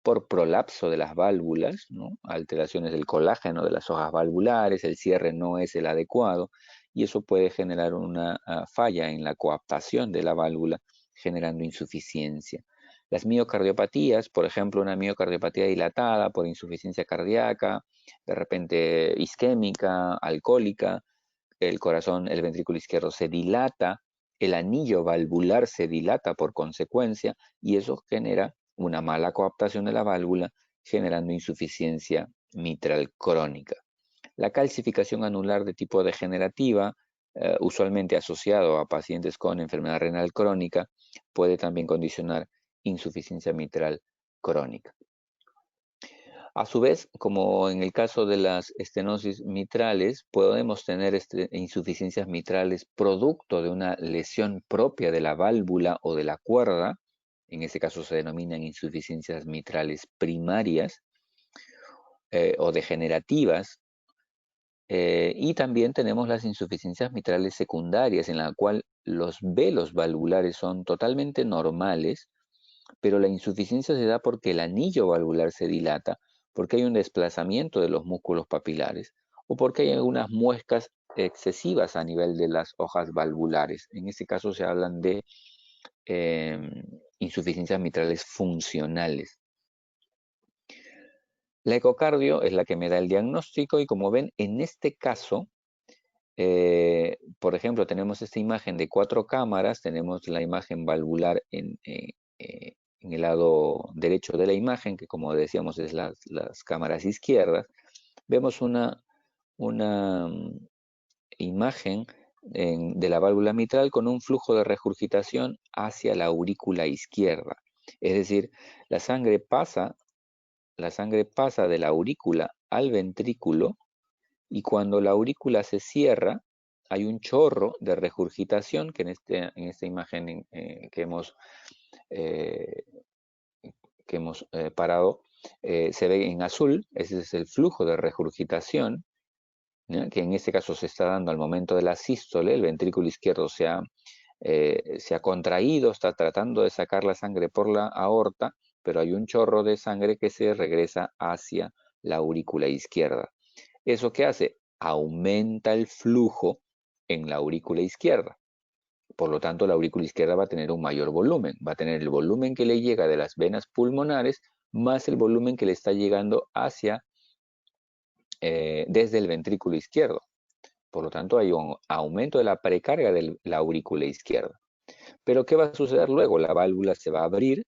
por prolapso de las válvulas, ¿no? Alteraciones del colágeno de las hojas valvulares, el cierre no es el adecuado y eso puede generar una falla en la coaptación de la válvula, generando insuficiencia. Las miocardiopatías, por ejemplo, una miocardiopatía dilatada por insuficiencia cardíaca, de repente isquémica, alcohólica, el corazón, el ventrículo izquierdo se dilata, el anillo valvular se dilata por consecuencia y eso genera una mala coaptación de la válvula, generando insuficiencia mitral crónica. La calcificación anular de tipo degenerativa, usualmente asociado a pacientes con enfermedad renal crónica, puede también condicionar insuficiencia mitral crónica. A su vez, como en el caso de las estenosis mitrales, podemos tener insuficiencias mitrales producto de una lesión propia de la válvula o de la cuerda. En ese caso se denominan insuficiencias mitrales primarias o degenerativas. Y también tenemos las insuficiencias mitrales secundarias, en la cual los velos valvulares son totalmente normales, pero la insuficiencia se da porque el anillo valvular se dilata, porque hay un desplazamiento de los músculos papilares o porque hay algunas muescas excesivas a nivel de las hojas valvulares. En este caso se hablan de insuficiencias mitrales funcionales. La ecocardio es la que me da el diagnóstico y como ven, en este caso, por ejemplo, tenemos esta imagen de 4 cámaras, tenemos la imagen valvular en el lado derecho de la imagen, que como decíamos es las cámaras izquierdas. Vemos una imagen de la válvula mitral con un flujo de regurgitación hacia la aurícula izquierda. Es decir, la sangre pasa de la aurícula al ventrículo y cuando la aurícula se cierra, hay un chorro de regurgitación que en esta imagen que hemos eh, que hemos parado, se ve en azul. Ese es el flujo de regurgitación, ¿no?, que en este caso se está dando al momento de la sístole. El ventrículo izquierdo se ha contraído, está tratando de sacar la sangre por la aorta, pero hay un chorro de sangre que se regresa hacia la aurícula izquierda. ¿Eso qué hace? Aumenta el flujo en la aurícula izquierda. Por lo tanto, la aurícula izquierda va a tener un mayor volumen. Va a tener el volumen que le llega de las venas pulmonares más el volumen que le está llegando desde el ventrículo izquierdo. Por lo tanto, hay un aumento de la precarga de la aurícula izquierda. Pero ¿qué va a suceder luego? La válvula se va a abrir,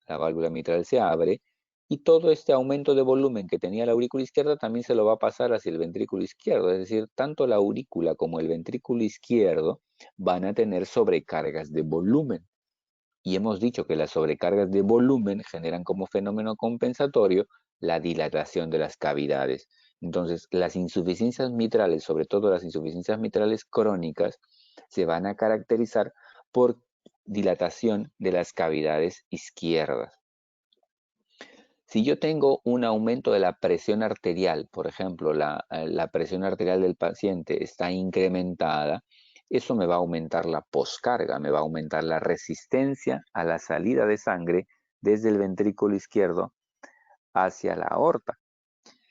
la válvula mitral se abre, y todo este aumento de volumen que tenía la aurícula izquierda también se lo va a pasar hacia el ventrículo izquierdo. Es decir, tanto la aurícula como el ventrículo izquierdo van a tener sobrecargas de volumen. Y hemos dicho que las sobrecargas de volumen generan como fenómeno compensatorio la dilatación de las cavidades. Entonces, las insuficiencias mitrales, sobre todo las insuficiencias mitrales crónicas, se van a caracterizar por dilatación de las cavidades izquierdas. Si yo tengo un aumento de la presión arterial, por ejemplo, la presión arterial del paciente está incrementada, eso me va a aumentar la poscarga, me va a aumentar la resistencia a la salida de sangre desde el ventrículo izquierdo hacia la aorta.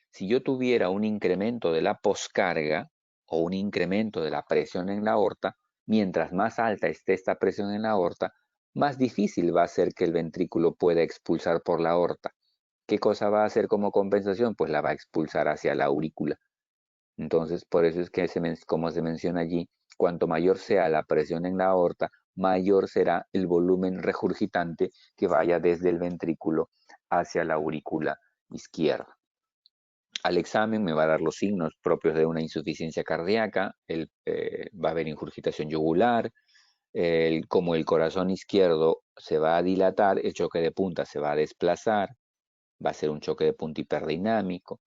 Si yo tuviera un incremento de la poscarga o un incremento de la presión en la aorta, mientras más alta esté esta presión en la aorta, más difícil va a ser que el ventrículo pueda expulsar por la aorta. ¿Qué cosa va a hacer como compensación? Pues la va a expulsar hacia la aurícula. Entonces, por eso es que, como se menciona allí, cuanto mayor sea la presión en la aorta, mayor será el volumen regurgitante que vaya desde el ventrículo hacia la aurícula izquierda. Al examen me va a dar los signos propios de una insuficiencia cardíaca, va a haber ingurgitación yugular, como el corazón izquierdo se va a dilatar, el choque de punta se va a desplazar, va a ser un choque de punta hiperdinámico.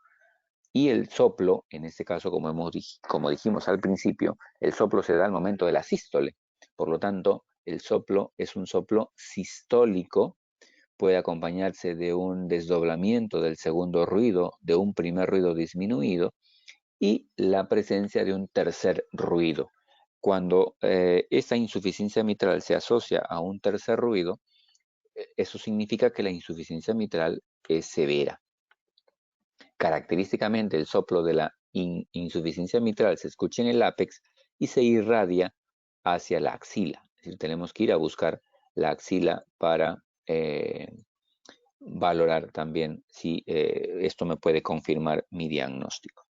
Y el soplo, en este caso, como dijimos al principio, el soplo se da al momento de la sístole. Por lo tanto, el soplo es un soplo sistólico, puede acompañarse de un desdoblamiento del segundo ruido, de un primer ruido disminuido y la presencia de un tercer ruido. Cuando esa insuficiencia mitral se asocia a un tercer ruido, eso significa que la insuficiencia mitral es severa. Característicamente, el soplo de la insuficiencia mitral se escucha en el ápex y se irradia hacia la axila. Es decir, tenemos que ir a buscar la axila para valorar también si esto me puede confirmar mi diagnóstico.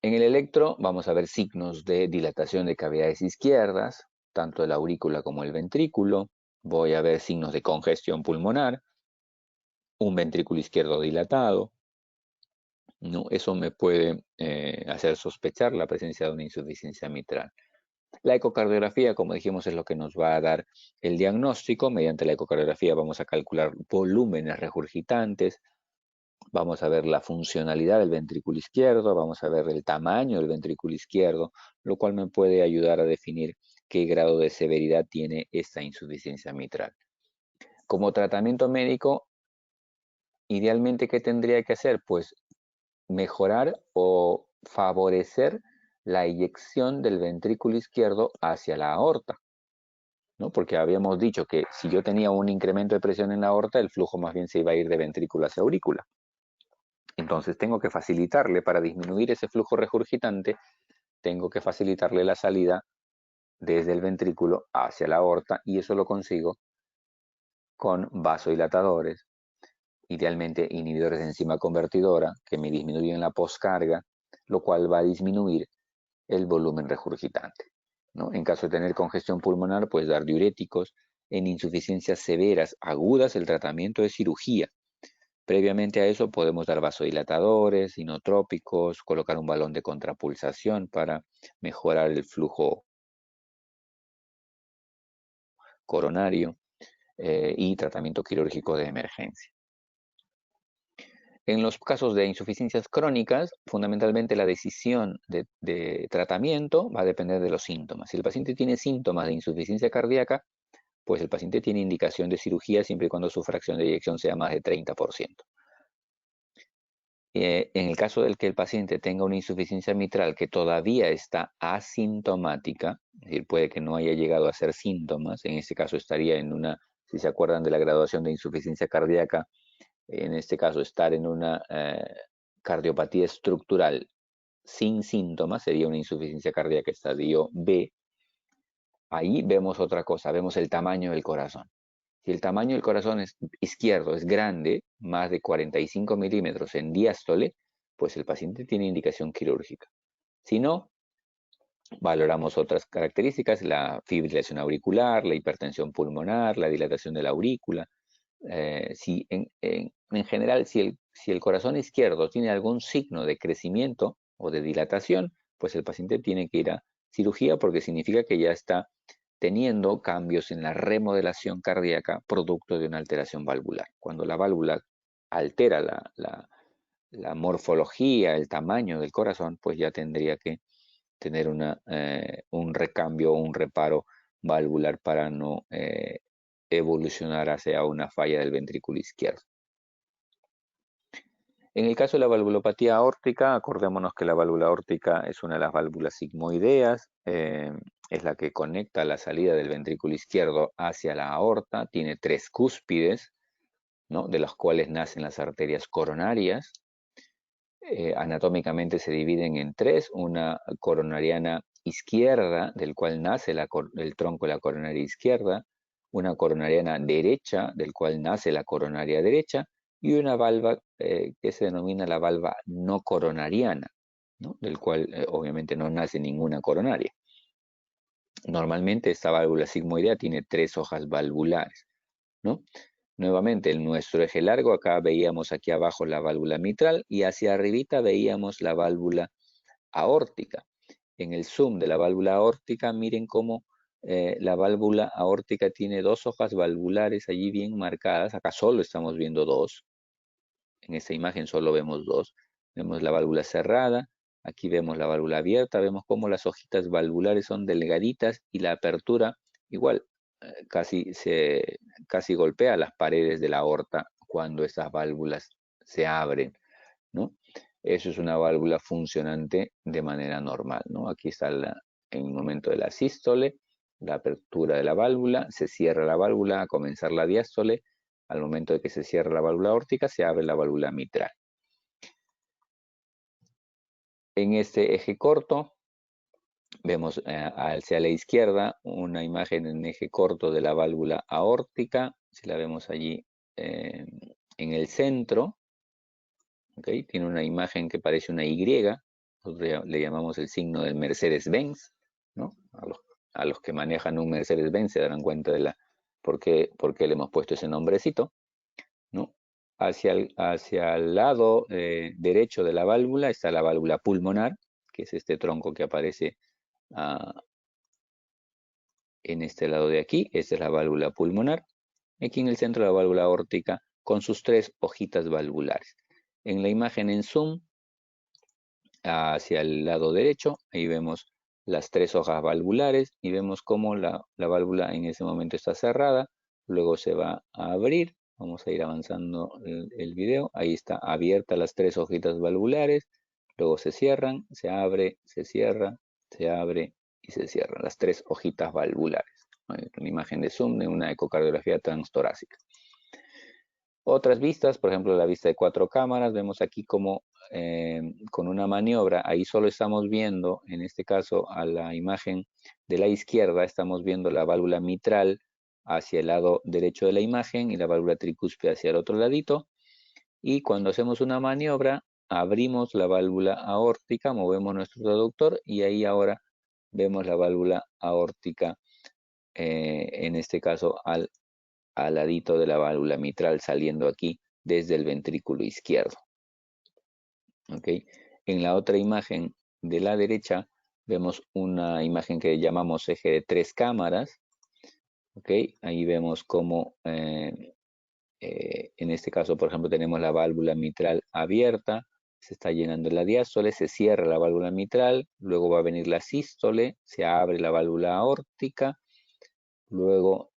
En el electro vamos a ver signos de dilatación de cavidades izquierdas, tanto de la aurícula como el ventrículo. Voy a ver signos de congestión pulmonar, un ventrículo izquierdo dilatado, ¿no? Eso me puede hacer sospechar la presencia de una insuficiencia mitral. La ecocardiografía, como dijimos, es lo que nos va a dar el diagnóstico. Mediante la ecocardiografía vamos a calcular volúmenes regurgitantes, vamos a ver la funcionalidad del ventrículo izquierdo, vamos a ver el tamaño del ventrículo izquierdo, lo cual me puede ayudar a definir qué grado de severidad tiene esta insuficiencia mitral. Como tratamiento médico, idealmente, ¿qué tendría que hacer? Pues mejorar o favorecer la eyección del ventrículo izquierdo hacia la aorta, ¿no? Porque habíamos dicho que si yo tenía un incremento de presión en la aorta, el flujo más bien se iba a ir de ventrículo hacia aurícula. Entonces tengo que facilitarle, para disminuir ese flujo regurgitante, tengo que facilitarle la salida desde el ventrículo hacia la aorta, y eso lo consigo con vasodilatadores, idealmente inhibidores de enzima convertidora, que me disminuyen la poscarga, lo cual va a disminuir el volumen regurgitante, ¿no? En caso de tener congestión pulmonar, pues dar diuréticos. En insuficiencias severas agudas, el tratamiento es cirugía. Previamente a eso podemos dar vasodilatadores, inotrópicos, colocar un balón de contrapulsación para mejorar el flujo coronario y tratamiento quirúrgico de emergencia. En los casos de insuficiencias crónicas, fundamentalmente la decisión de tratamiento va a depender de los síntomas. Si el paciente tiene síntomas de insuficiencia cardíaca, pues el paciente tiene indicación de cirugía siempre y cuando su fracción de eyección sea más de 30%. En el caso del que el paciente tenga una insuficiencia mitral que todavía está asintomática, es decir, puede que no haya llegado a ser síntomas, en este caso estaría en una, si se acuerdan de la graduación de insuficiencia cardíaca, en este caso estar en una cardiopatía estructural sin síntomas sería una insuficiencia cardíaca estadio B. Ahí vemos otra cosa, vemos el tamaño del corazón. Si el tamaño del corazón izquierdo es grande, más de 45 milímetros en diástole, pues el paciente tiene indicación quirúrgica. Si no, valoramos otras características, la fibrilación auricular, la hipertensión pulmonar, la dilatación de la aurícula. Si en general, si el corazón izquierdo tiene algún signo de crecimiento o de dilatación, pues el paciente tiene que ir a cirugía porque significa que ya está teniendo cambios en la remodelación cardíaca producto de una alteración valvular. Cuando la válvula altera la morfología, el tamaño del corazón, pues ya tendría que tener un recambio o un reparo valvular para no evolucionar hacia una falla del ventrículo izquierdo. En el caso de la valvulopatía aórtica, acordémonos que la válvula aórtica es una de las válvulas sigmoideas, es la que conecta la salida del ventrículo izquierdo hacia la aorta, tiene 3 cúspides, ¿no?, de las cuales nacen las arterias coronarias. Anatómicamente se dividen en 3, una coronariana izquierda, del cual nace el tronco de la coronaria izquierda, una coronariana derecha, del cual nace la coronaria derecha, y una valva que se denomina la valva no coronariana, ¿no?, del cual obviamente no nace ninguna coronaria. Normalmente esta válvula sigmoidea tiene 3 hojas valvulares, ¿no? Nuevamente, en nuestro eje largo, acá veíamos aquí abajo la válvula mitral y hacia arribita veíamos la válvula aórtica. En el zoom de la válvula aórtica, miren cómo la válvula aórtica tiene 2 hojas valvulares allí bien marcadas. Acá solo estamos viendo 2. En esta imagen solo vemos 2. Vemos la válvula cerrada, aquí vemos la válvula abierta, vemos cómo las hojitas valvulares son delgaditas y la apertura igual casi golpea las paredes de la aorta cuando estas válvulas se abren, ¿no? Eso es una válvula funcionante de manera normal, ¿no? Aquí está en el momento de la sístole, la apertura de la válvula, se cierra la válvula a comenzar la diástole. Al momento de que se cierra la válvula aórtica, se abre la válvula mitral. En este eje corto, vemos hacia la izquierda una imagen en eje corto de la válvula aórtica. Si la vemos allí en el centro, ¿okay?, tiene una imagen que parece una Y. Nosotros le llamamos el signo del Mercedes-Benz, ¿no? A los que manejan un Mercedes-Benz se darán cuenta de por qué le hemos puesto ese nombrecito, ¿no? Hacia el lado derecho de la válvula está la válvula pulmonar, que es este tronco que aparece en este lado de aquí. Esta es la válvula pulmonar. Aquí en el centro la válvula aórtica con sus 3 hojitas valvulares. En la imagen en zoom, hacia el lado derecho, ahí vemos las 3 hojas valvulares y vemos cómo la válvula en ese momento está cerrada. Luego se va a abrir. Vamos a ir avanzando el video. Ahí está abierta las 3 hojitas valvulares. Luego se cierran, se abre, se cierra, se abre y se cierran las 3 hojitas valvulares. Una imagen de zoom de una ecocardiografía transtorácica. Otras vistas, por ejemplo, la vista de 4 cámaras, vemos aquí como con una maniobra, ahí solo estamos viendo, en este caso, a la imagen de la izquierda, estamos viendo la válvula mitral hacia el lado derecho de la imagen y la válvula tricúspide hacia el otro ladito. Y cuando hacemos una maniobra, abrimos la válvula aórtica, movemos nuestro traductor y ahí ahora vemos la válvula aórtica, en este caso al ladito de la válvula mitral saliendo aquí desde el ventrículo izquierdo. ¿Okay? En la otra imagen de la derecha vemos una imagen que llamamos eje de 3 cámaras. ¿Okay? Ahí vemos cómo En este caso, por ejemplo, tenemos la válvula mitral abierta, se está llenando la diástole, se cierra la válvula mitral, luego va a venir la sístole, se abre la válvula aórtica, luego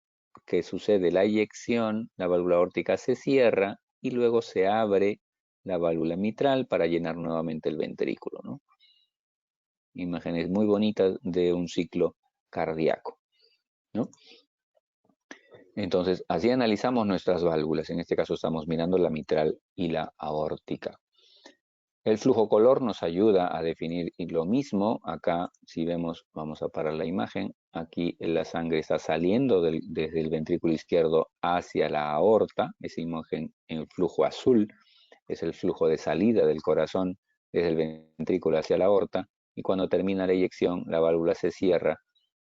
que sucede la eyección, la válvula aórtica se cierra y luego se abre la válvula mitral para llenar nuevamente el ventrículo, ¿no? Imágenes muy bonitas de un ciclo cardíaco, ¿no? Entonces, así analizamos nuestras válvulas. En este caso estamos mirando la mitral y la aórtica. El flujo color nos ayuda a definir lo mismo. Acá, si vemos, vamos a parar la imagen. Aquí la sangre está saliendo desde el ventrículo izquierdo hacia la aorta. Esa imagen en flujo azul es el flujo de salida del corazón desde el ventrículo hacia la aorta. Y cuando termina la eyección, la válvula se cierra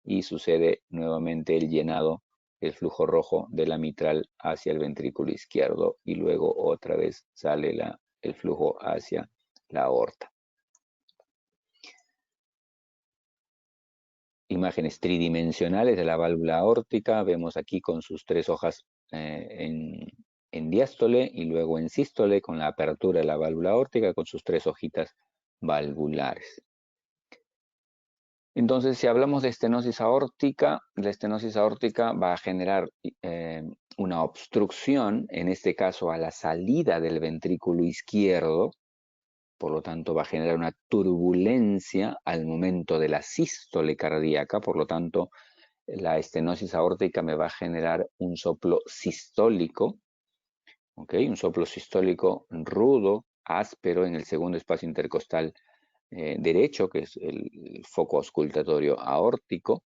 y sucede nuevamente el llenado, el flujo rojo de la mitral hacia el ventrículo izquierdo y luego otra vez sale el flujo hacia la aorta. Imágenes tridimensionales de la válvula aórtica, vemos aquí con sus 3 hojas en diástole y luego en sístole con la apertura de la válvula aórtica con sus 3 hojitas valvulares. Entonces, si hablamos de estenosis aórtica, la estenosis aórtica va a generar una obstrucción, en este caso a la salida del ventrículo izquierdo, por lo tanto va a generar una turbulencia al momento de la sístole cardíaca, por lo tanto la estenosis aórtica me va a generar un soplo sistólico, ¿ok? Un soplo sistólico rudo, áspero en el segundo espacio intercostal derecho, que es el foco auscultatorio aórtico,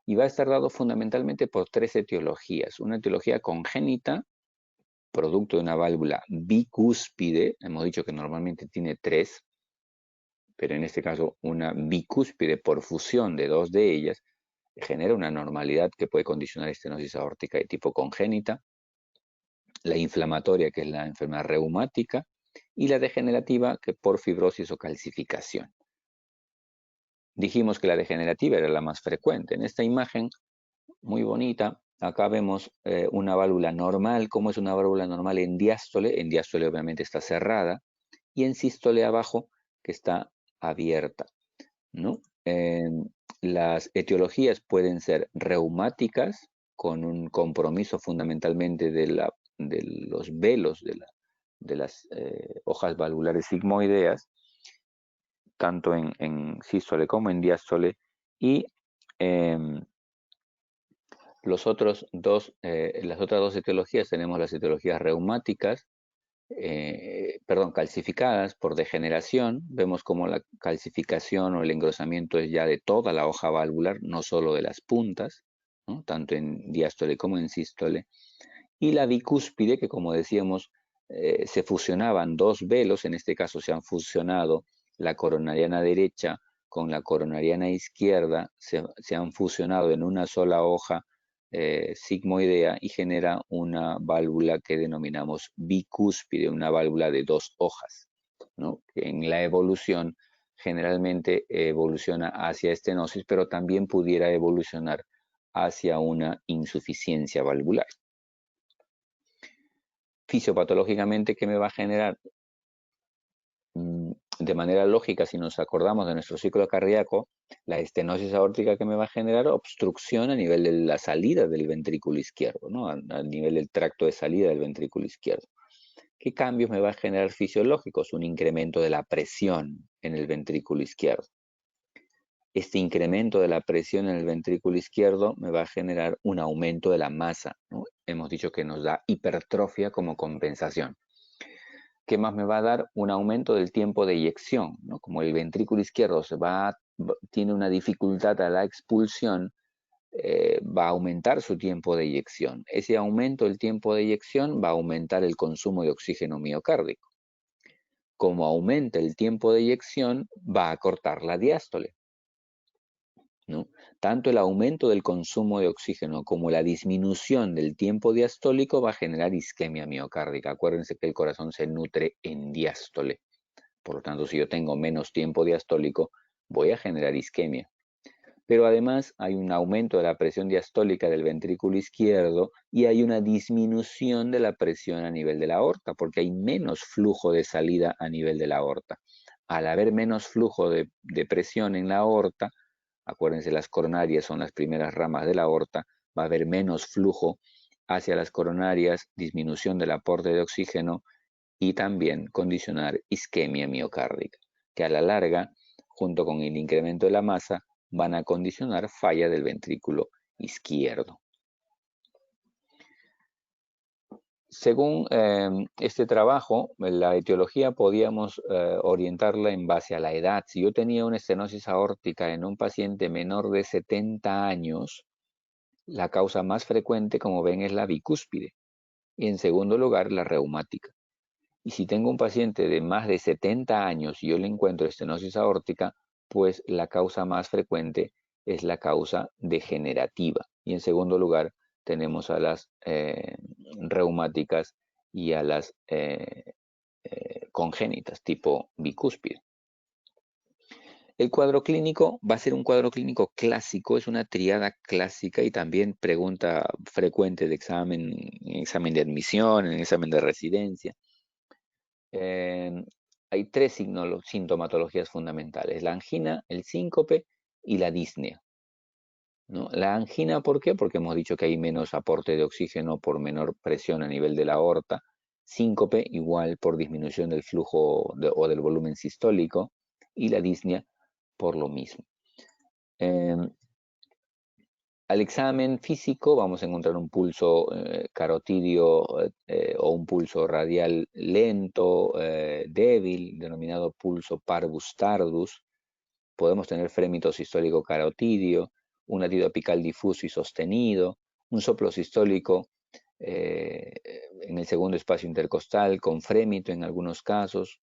y va a estar dado fundamentalmente por 3 etiologías. Una etiología congénita, producto de una válvula bicúspide, hemos dicho que normalmente tiene 3, pero en este caso una bicúspide por fusión de 2 de ellas, genera una normalidad que puede condicionar estenosis aórtica de tipo congénita, la inflamatoria, que es la enfermedad reumática, y la degenerativa, que por fibrosis o calcificación. Dijimos que la degenerativa era la más frecuente. En esta imagen, muy bonita, acá vemos una válvula normal. ¿Cómo es una válvula normal en diástole? En diástole obviamente está cerrada, y en sístole abajo, que está abierta, ¿no? Las etiologías pueden ser reumáticas, con un compromiso fundamentalmente de los velos de las hojas valvulares sigmoideas, tanto en sístole como en diástole, y las otras dos etiologías, tenemos las etiologías reumáticas, calcificadas por degeneración. Vemos como la calcificación o el engrosamiento es ya de toda la hoja valvular, no solo de las puntas, ¿no? Tanto en diástole como en sístole. Y la bicúspide, que como decíamos, se fusionaban 2 velos, en este caso se han fusionado la coronariana derecha con la coronariana izquierda, se han fusionado en una sola hoja sigmoidea y genera una válvula que denominamos bicúspide, una válvula de 2 hojas, ¿no? Que en la evolución generalmente evoluciona hacia estenosis, pero también pudiera evolucionar hacia una insuficiencia valvular. Fisiopatológicamente, ¿qué me va a generar? De manera lógica, si nos acordamos de nuestro ciclo cardíaco, la estenosis aórtica que me va a generar obstrucción a nivel de la salida del ventrículo izquierdo, ¿no? A nivel del tracto de salida del ventrículo izquierdo. ¿Qué cambios me va a generar fisiológicos? Un incremento de la presión en el ventrículo izquierdo. Este incremento de la presión en el ventrículo izquierdo me va a generar un aumento de la masa, ¿no? Hemos dicho que nos da hipertrofia como compensación. ¿Qué más me va a dar? Un aumento del tiempo de eyección, ¿no? Como el ventrículo izquierdo tiene una dificultad a la expulsión, va a aumentar su tiempo de eyección. Ese aumento del tiempo de eyección va a aumentar el consumo de oxígeno miocárdico. Como aumenta el tiempo de eyección, va a cortar la diástole, ¿no? Tanto el aumento del consumo de oxígeno como la disminución del tiempo diastólico va a generar isquemia miocárdica. Acuérdense que el corazón se nutre en diástole. Por lo tanto, si yo tengo menos tiempo diastólico, voy a generar isquemia. Pero además hay un aumento de la presión diastólica del ventrículo izquierdo y hay una disminución de la presión a nivel de la aorta, porque hay menos flujo de salida a nivel de la aorta. Al haber menos flujo de presión en la aorta, acuérdense, las coronarias son las primeras ramas de la aorta, va a haber menos flujo hacia las coronarias, disminución del aporte de oxígeno y también condicionar isquemia miocárdica, que a la larga, junto con el incremento de la masa, van a condicionar falla del ventrículo izquierdo. Según este trabajo, la etiología podíamos orientarla en base a la edad. Si yo tenía una estenosis aórtica en un paciente menor de 70 años, la causa más frecuente, como ven, es la bicúspide. Y en segundo lugar, la reumática. Y si tengo un paciente de más de 70 años y yo le encuentro estenosis aórtica, pues la causa más frecuente es la causa degenerativa. Y en segundo lugar, tenemos a las reumáticas y a las congénitas, tipo bicúspide. El cuadro clínico va a ser un cuadro clínico clásico, es una triada clásica y también pregunta frecuente de examen, en examen de admisión, en examen de residencia. Hay tres sintomatologías fundamentales: la angina, el síncope y la disnea, ¿no? La angina, ¿por qué? Porque hemos dicho que hay menos aporte de oxígeno por menor presión a nivel de la aorta. Síncope, igual por disminución del flujo o del volumen sistólico. Y la disnea, por lo mismo. Al examen físico vamos a encontrar un pulso carotidio o un pulso radial lento, débil, denominado pulso parvus tardus. Podemos tener frémito sistólico carotidio, un latido apical difuso y sostenido, un soplo sistólico eh, en el segundo espacio intercostal con frémito en algunos casos,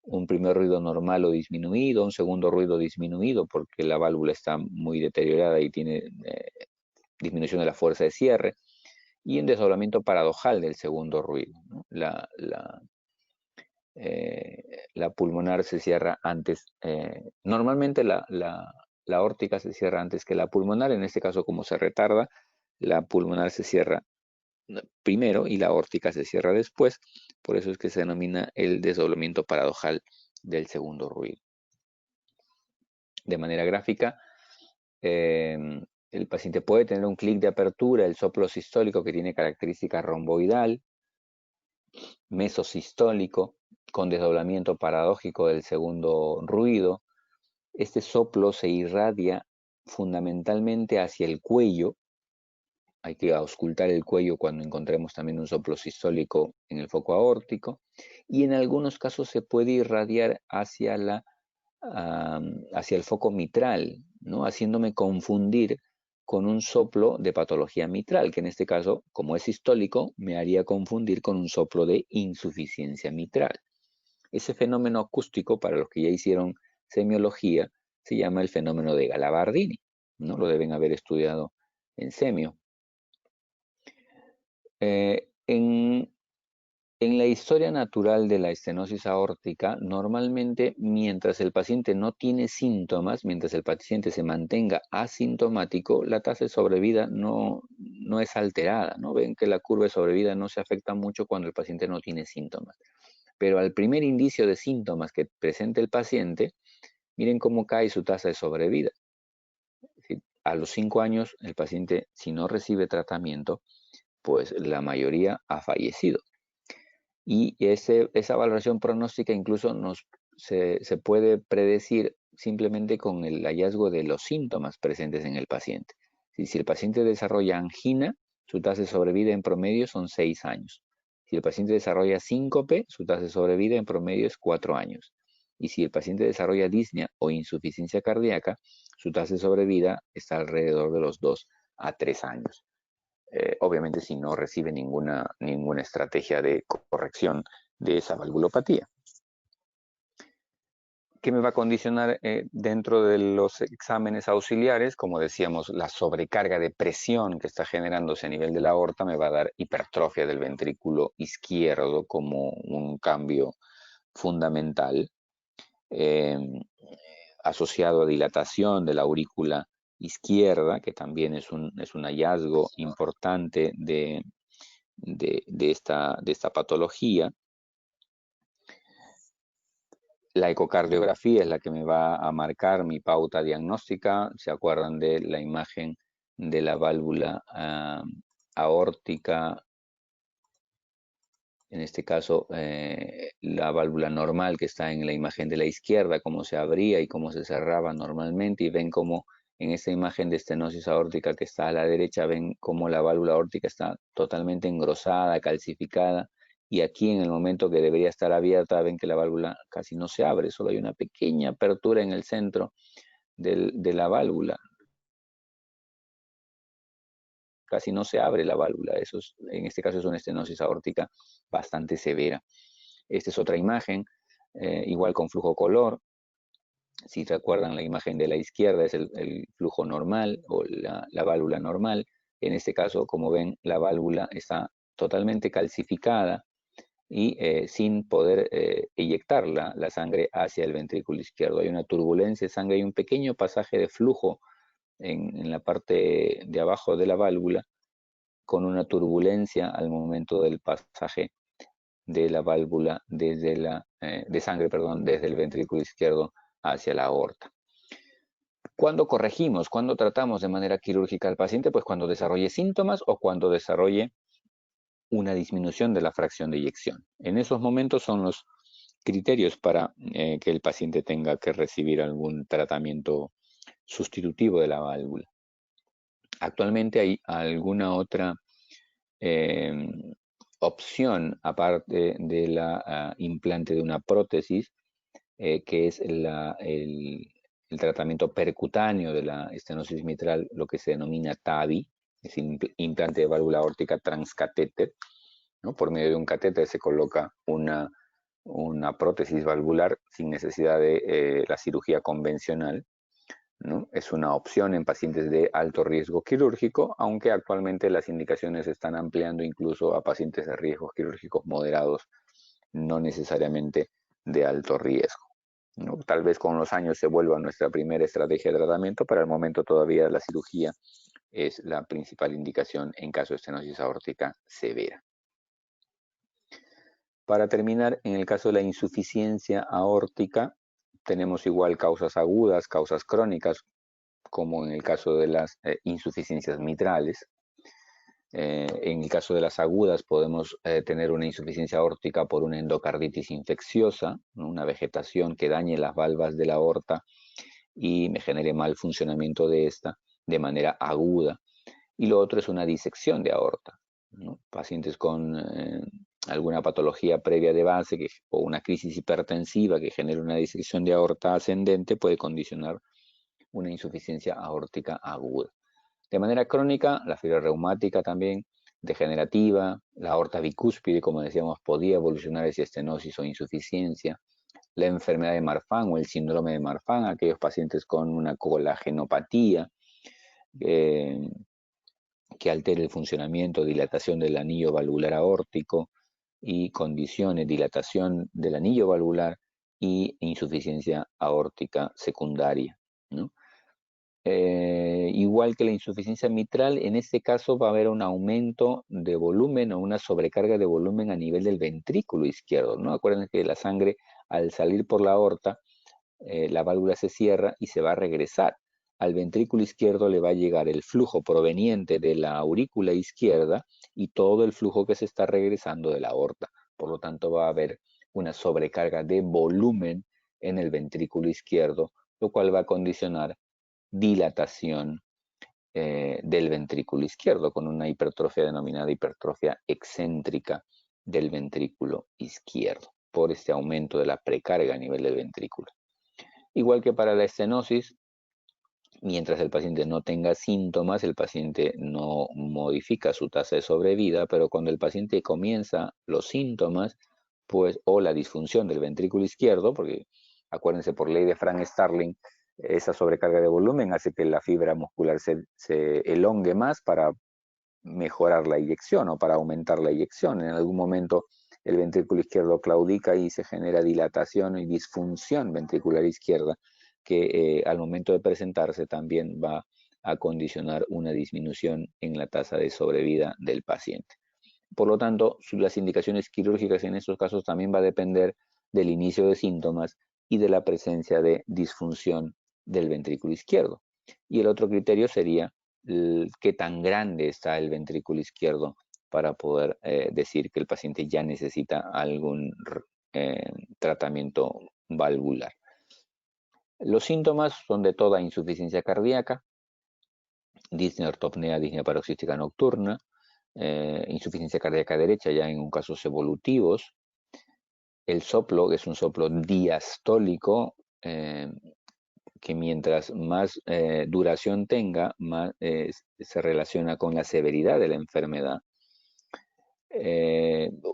un primer ruido normal o disminuido, un segundo ruido disminuido porque la válvula está muy deteriorada y tiene disminución de la fuerza de cierre, y un desdoblamiento paradojal del segundo ruido, ¿no? La pulmonar se cierra antes, normalmente la aórtica se cierra antes que la pulmonar. En este caso, como se retarda, la pulmonar se cierra primero y la aórtica se cierra después, por eso es que se denomina el desdoblamiento paradojal del segundo ruido. De manera gráfica, el paciente puede tener un clic de apertura, el soplo sistólico, que tiene característica romboidal, mesosistólico, con desdoblamiento paradójico del segundo ruido. Este soplo se irradia fundamentalmente hacia el cuello. Hay que auscultar el cuello cuando encontremos también un soplo sistólico en el foco aórtico. Y en algunos casos se puede irradiar hacia el foco mitral, ¿no? Haciéndome confundir con un soplo de patología mitral, que en este caso, como es sistólico, me haría confundir con un soplo de insuficiencia mitral. Ese fenómeno acústico, para los que ya hicieron semiología, se llama el fenómeno de Galavardini, ¿no? Lo deben haber estudiado en semio. En la historia natural de la estenosis aórtica, normalmente mientras el paciente no tiene síntomas, mientras el paciente se mantenga asintomático, la tasa de sobrevida no es alterada, ¿no? Ven que la curva de sobrevida no se afecta mucho cuando el paciente no tiene síntomas. Pero al primer indicio de síntomas que presente el paciente, miren cómo cae su tasa de sobrevida. A los 5 años, el paciente, si no recibe tratamiento, pues la mayoría ha fallecido. Y esa valoración pronóstica incluso se puede predecir simplemente con el hallazgo de los síntomas presentes en el paciente. Si el paciente desarrolla angina, su tasa de sobrevida en promedio son 6 años. Si el paciente desarrolla síncope, su tasa de sobrevida en promedio es 4 años. Y si el paciente desarrolla disnea o insuficiencia cardíaca, su tasa de sobrevida está alrededor de los 2 a 3 años. Obviamente si no recibe ninguna estrategia de corrección de esa valvulopatía. ¿Qué me va a condicionar dentro de los exámenes auxiliares? Como decíamos, la sobrecarga de presión que está generándose a nivel de la aorta me va a dar hipertrofia del ventrículo izquierdo como un cambio fundamental, asociado a dilatación de la aurícula izquierda, que también es un hallazgo importante de esta patología. La ecocardiografía es la que me va a marcar mi pauta diagnóstica. ¿Se acuerdan de la imagen de la válvula aórtica? En este caso, la válvula normal que está en la imagen de la izquierda, cómo se abría y cómo se cerraba normalmente, y ven cómo en esta imagen de estenosis aórtica que está a la derecha, ven cómo la válvula aórtica está totalmente engrosada, calcificada, y aquí en el momento que debería estar abierta, ven que la válvula casi no se abre, solo hay una pequeña apertura en el centro de la válvula. Casi no se abre la válvula, en este caso es una estenosis aórtica bastante severa. Esta es otra imagen, igual con flujo color. Si recuerdan, la imagen de la izquierda es el flujo normal o la válvula normal. En este caso, como ven, la válvula está totalmente calcificada y sin poder eyectar la sangre hacia el ventrículo izquierdo. Hay una turbulencia de sangre, hay un pequeño pasaje de flujo en la parte de abajo de la válvula, con una turbulencia al momento del pasaje de la válvula de sangre, perdón, desde el ventrículo izquierdo hacia la aorta. ¿Cuándo corregimos? ¿Cuándo tratamos de manera quirúrgica al paciente? Pues cuando desarrolle síntomas o cuando desarrolle una disminución de la fracción de eyección. En esos momentos son los criterios para que el paciente tenga que recibir algún tratamiento sustitutivo de la válvula. Actualmente hay alguna otra opción, aparte de la implante de una prótesis, que es el tratamiento percutáneo de la estenosis mitral, lo que se denomina TAVI, es implante de válvula aórtica transcatéter, ¿no? Por medio de un catéter se coloca una prótesis valvular sin necesidad de la cirugía convencional, ¿no? Es una opción en pacientes de alto riesgo quirúrgico, aunque actualmente las indicaciones se están ampliando incluso a pacientes de riesgos quirúrgicos moderados, no necesariamente de alto riesgo, ¿no? Tal vez con los años se vuelva nuestra primera estrategia de tratamiento, pero al momento todavía la cirugía es la principal indicación en caso de estenosis aórtica severa. Para terminar, en el caso de la insuficiencia aórtica, tenemos igual causas agudas, causas crónicas, como en el caso de las insuficiencias mitrales. En el caso de las agudas podemos tener una insuficiencia aórtica por una endocarditis infecciosa, ¿no? Una vegetación que dañe las valvas de la aorta y me genere mal funcionamiento de esta de manera aguda. Y lo otro es una disección de aorta, ¿no? Pacientes con alguna patología previa de base o una crisis hipertensiva que genere una disección de aorta ascendente puede condicionar una insuficiencia aórtica aguda. De manera crónica, la fiebre reumática también, degenerativa, la aorta bicúspide, como decíamos, podía evolucionar hacia estenosis o insuficiencia, la enfermedad de Marfan o el síndrome de Marfan, aquellos pacientes con una colagenopatía que altere el funcionamiento, dilatación del anillo valvular aórtico y condiciones, dilatación del anillo valvular y insuficiencia aórtica secundaria, ¿no? Igual que la insuficiencia mitral, en este caso va a haber un aumento de volumen o una sobrecarga de volumen a nivel del ventrículo izquierdo, ¿no? Acuérdense que la sangre al salir por la aorta, la válvula se cierra y se va a regresar. Al ventrículo izquierdo le va a llegar el flujo proveniente de la aurícula izquierda y todo el flujo que se está regresando de la aorta. Por lo tanto, va a haber una sobrecarga de volumen en el ventrículo izquierdo, lo cual va a condicionar dilatación del ventrículo izquierdo, con una hipertrofia denominada hipertrofia excéntrica del ventrículo izquierdo, por este aumento de la precarga a nivel del ventrículo. Igual que para la estenosis, mientras el paciente no tenga síntomas, el paciente no modifica su tasa de sobrevida, pero cuando el paciente comienza los síntomas, pues, o la disfunción del ventrículo izquierdo, porque acuérdense, por ley de Frank Starling, esa sobrecarga de volumen hace que la fibra muscular se elongue más para mejorar la eyección o para aumentar la eyección. En algún momento el ventrículo izquierdo claudica y se genera dilatación y disfunción ventricular izquierda, que al momento de presentarse también va a condicionar una disminución en la tasa de sobrevida del paciente. Por lo tanto, las indicaciones quirúrgicas en estos casos también va a depender del inicio de síntomas y de la presencia de disfunción del ventrículo izquierdo. Y el otro criterio sería qué tan grande está el ventrículo izquierdo para poder decir que el paciente ya necesita algún tratamiento valvular. Los síntomas son de toda insuficiencia cardíaca, disnea ortopnea, disnea paroxística nocturna, insuficiencia cardíaca derecha ya en un casos evolutivos. El soplo, que es un soplo diastólico, que mientras más duración tenga, más se relaciona con la severidad de la enfermedad.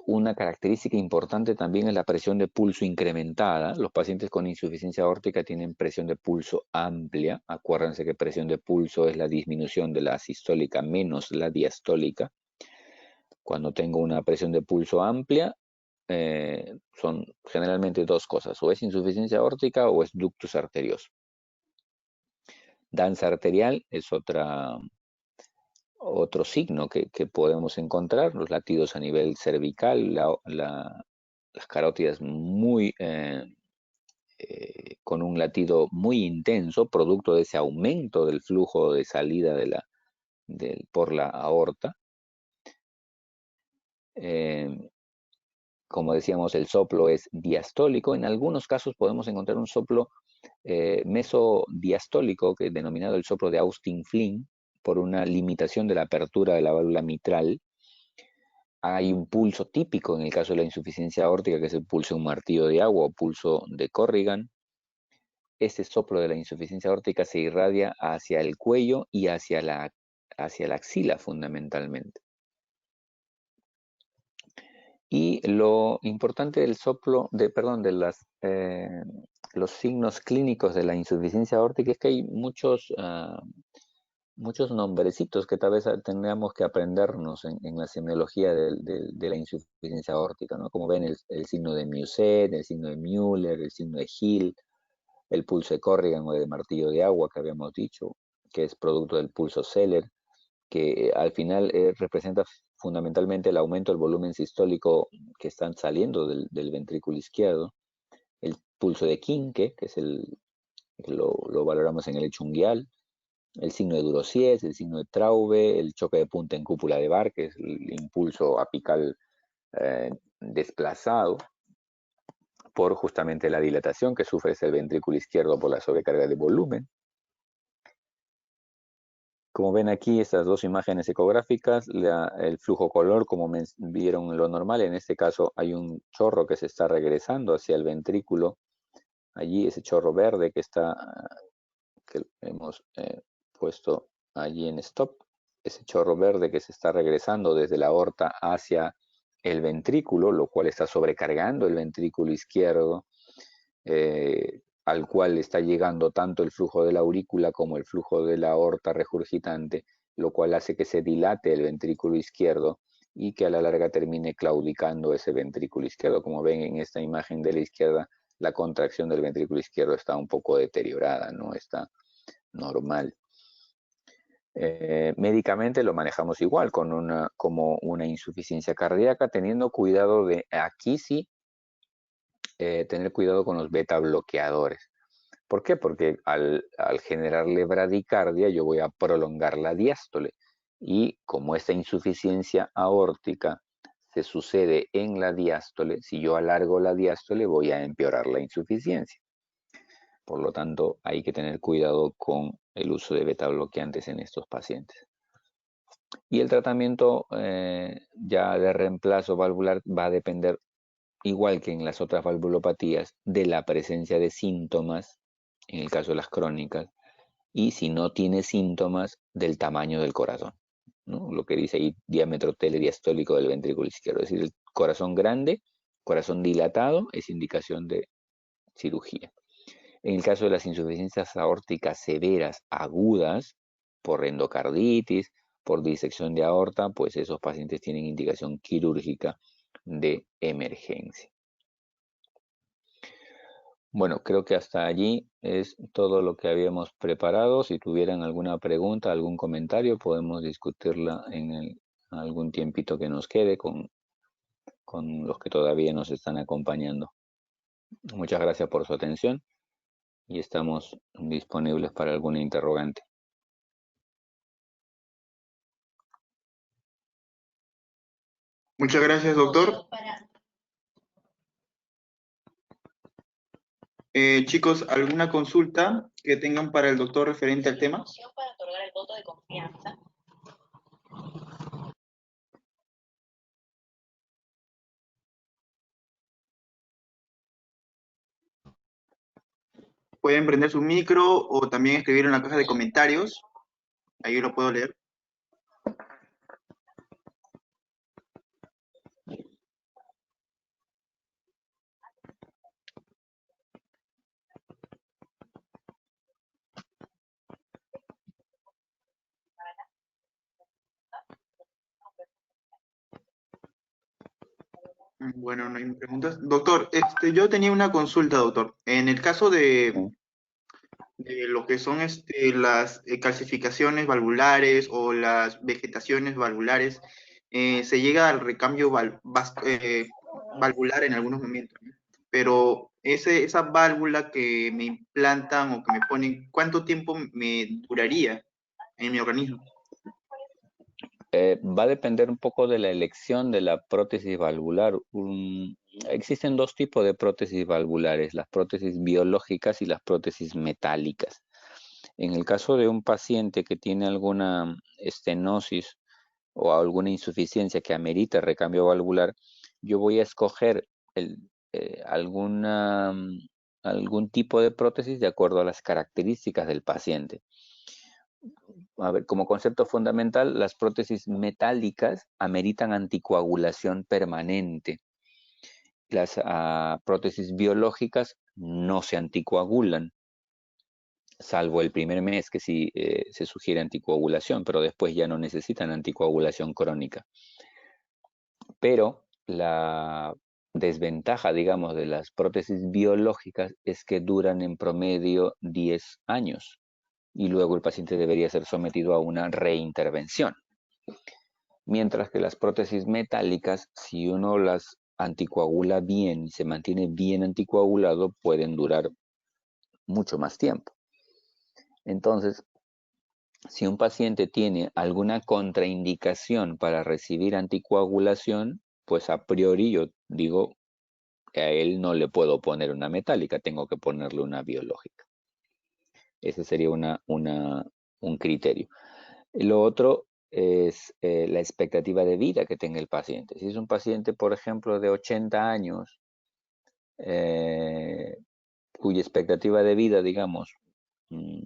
Una característica importante también es la presión de pulso incrementada. Los pacientes con insuficiencia aórtica tienen presión de pulso amplia. Acuérdense que presión de pulso es la disminución de la sistólica menos la diastólica. Cuando tengo una presión de pulso amplia, son generalmente dos cosas, o es insuficiencia aórtica o es ductus arterioso. Danza arterial es otro signo que podemos encontrar, los latidos a nivel cervical, las carótidas con un latido muy intenso, producto de ese aumento del flujo de salida por la aorta. Como decíamos, el soplo es diastólico. En algunos casos podemos encontrar un soplo mesodiastólico, que es denominado el soplo de Austin-Flynn, por una limitación de la apertura de la válvula mitral. Hay un pulso típico en el caso de la insuficiencia aórtica, que es el pulso de un martillo de agua o pulso de Corrigan. Este soplo de la insuficiencia aórtica se irradia hacia el cuello y hacia la axila fundamentalmente. Y lo importante del soplo, los signos clínicos de la insuficiencia aórtica es que hay muchos nombrecitos que tal vez tendríamos que aprendernos en la semiología de la insuficiencia aórtica, ¿no? Como ven, el signo de Muset, el signo de Müller, el signo de Hill, el pulso de Corrigan o de martillo de agua que habíamos dicho, que es producto del pulso Zeller, que al final representa fundamentalmente el aumento del volumen sistólico que están saliendo del ventrículo izquierdo. El pulso de Quincke, que es lo valoramos en el hecho unguial. El signo de Durosies, el signo de Traube, el choque de punta en cúpula de Barr, que es el impulso apical desplazado por justamente la dilatación que sufre el ventrículo izquierdo por la sobrecarga de volumen. Como ven aquí, estas dos imágenes ecográficas, el flujo color, como vieron lo normal, en este caso hay un chorro que se está regresando hacia el ventrículo. Allí ese chorro verde que hemos puesto allí en stop, ese chorro verde que se está regresando desde la aorta hacia el ventrículo, lo cual está sobrecargando el ventrículo izquierdo, al cual está llegando tanto el flujo de la aurícula como el flujo de la aorta regurgitante, lo cual hace que se dilate el ventrículo izquierdo y que a la larga termine claudicando ese ventrículo izquierdo. Como ven en esta imagen de la izquierda, la contracción del ventrículo izquierdo está un poco deteriorada, no está normal. Médicamente lo manejamos igual, como una insuficiencia cardíaca, teniendo cuidado aquí sí, tener cuidado con los beta bloqueadores. ¿Por qué? Porque al generarle bradicardia yo voy a prolongar la diástole y como esta insuficiencia aórtica se sucede en la diástole, si yo alargo la diástole voy a empeorar la insuficiencia. Por lo tanto, hay que tener cuidado con el uso de beta bloqueantes en estos pacientes. Y el tratamiento ya de reemplazo valvular va a depender, igual que en las otras valvulopatías, de la presencia de síntomas, en el caso de las crónicas, y si no tiene síntomas, del tamaño del corazón, ¿no? Lo que dice ahí, diámetro telediastólico del ventrículo izquierdo. Es decir, el corazón grande, corazón dilatado, es indicación de cirugía. En el caso de las insuficiencias aórticas severas, agudas, por endocarditis, por disección de aorta, pues esos pacientes tienen indicación quirúrgica de emergencia. Bueno, creo que hasta allí es todo lo que habíamos preparado. Si tuvieran alguna pregunta, algún comentario, podemos discutirla en algún tiempito que nos quede con los que todavía nos están acompañando. Muchas gracias por su atención y estamos disponibles para alguna interrogante. Muchas gracias, doctor. Chicos, ¿alguna consulta que tengan para el doctor referente al tema? Para otorgar el voto de confianza. Pueden prender su micro o también escribir en la caja de comentarios. Ahí lo puedo leer. Bueno, no hay preguntas. Doctor, yo tenía una consulta, doctor. En el caso de lo que son las calcificaciones valvulares o las vegetaciones valvulares, se llega al recambio valvular en algunos momentos, ¿no? Pero esa válvula que me implantan o que me ponen, ¿cuánto tiempo me duraría en mi organismo? Va a depender un poco de la elección de la prótesis valvular. Existen dos tipos de prótesis valvulares, las prótesis biológicas y las prótesis metálicas. En el caso de un paciente que tiene alguna estenosis o alguna insuficiencia que amerita recambio valvular, yo voy a escoger el, algún tipo de prótesis de acuerdo a las características del paciente. A ver, como concepto fundamental, las prótesis metálicas ameritan anticoagulación permanente. Las prótesis biológicas no se anticoagulan, salvo el primer mes que sí se sugiere anticoagulación, pero después ya no necesitan anticoagulación crónica. Pero la desventaja, digamos, de las prótesis biológicas es que duran en promedio 10 años y luego el paciente debería ser sometido a una reintervención. Mientras que las prótesis metálicas, si uno las anticoagula bien y se mantiene bien anticoagulado, pueden durar mucho más tiempo. Entonces, si un paciente tiene alguna contraindicación para recibir anticoagulación, pues a priori yo digo que a él no le puedo poner una metálica, tengo que ponerle una biológica. Ese sería un criterio. Lo otro es la expectativa de vida que tenga el paciente. Si es un paciente, por ejemplo, de 80 años, eh, cuya expectativa de vida, digamos, mm,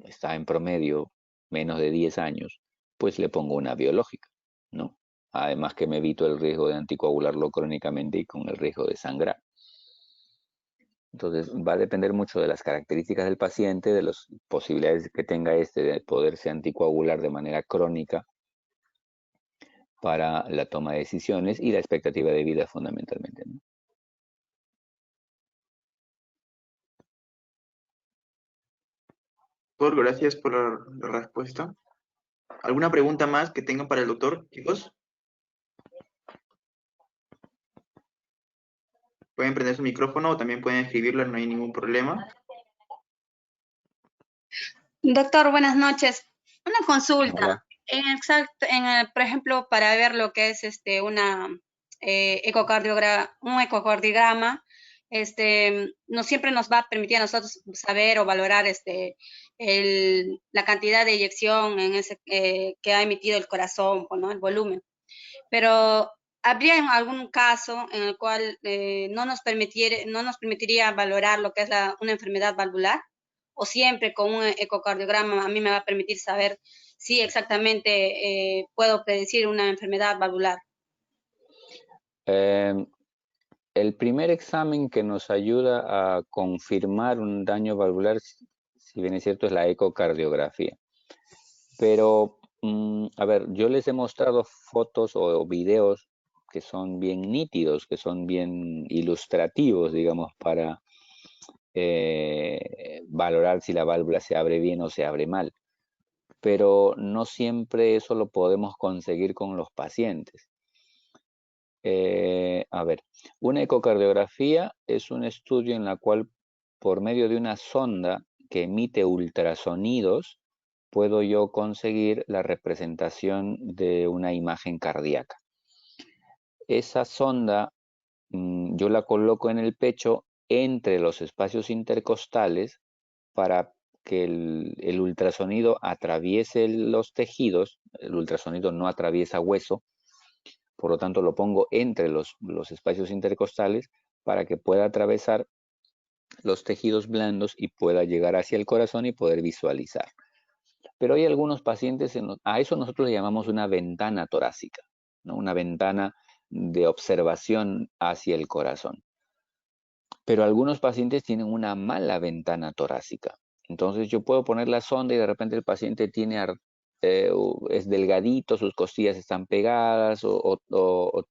está en promedio menos de 10 años, pues le pongo una biológica, ¿no? Además que me evito el riesgo de anticoagularlo crónicamente y con el riesgo de sangrar. Entonces va a depender mucho de las características del paciente, de las posibilidades que tenga de poderse anticoagular de manera crónica para la toma de decisiones y la expectativa de vida fundamentalmente, ¿no? Doctor, gracias por la respuesta. ¿Alguna pregunta más que tengan para el doctor, chicos? Pueden prender su micrófono o también pueden escribirlo, no hay ningún problema. Doctor, buenas noches. Una consulta. Hola. Por ejemplo, para ver lo que es un ecocardiograma, no siempre nos va a permitir a nosotros saber o valorar la cantidad de eyección que ha emitido el corazón, ¿no? El volumen. Pero ¿habría algún caso en el cual no nos permitiría valorar lo que es una enfermedad valvular? ¿O siempre con un ecocardiograma a mí me va a permitir saber si exactamente puedo predecir una enfermedad valvular? Eh, el primer examen que nos ayuda a confirmar un daño valvular, si bien es cierto, es la ecocardiografía. Pero, a ver, yo les he mostrado fotos o videos que son bien nítidos, que son bien ilustrativos, digamos, valorar si la válvula se abre bien o se abre mal. Pero no siempre eso lo podemos conseguir con los pacientes. A ver, una ecocardiografía es un estudio en la cual por medio de una sonda que emite ultrasonidos puedo yo conseguir la representación de una imagen cardíaca. Esa sonda yo la coloco en el pecho entre los espacios intercostales para que el ultrasonido atraviese los tejidos. El ultrasonido no atraviesa hueso, por lo tanto lo pongo entre los espacios intercostales para que pueda atravesar los tejidos blandos y pueda llegar hacia el corazón y poder visualizar. Pero hay algunos pacientes, a eso nosotros le llamamos una ventana torácica, ¿no? Una ventana de observación hacia el corazón. Pero algunos pacientes tienen una mala ventana torácica. Entonces yo puedo poner la sonda y de repente el paciente es delgadito, sus costillas están pegadas o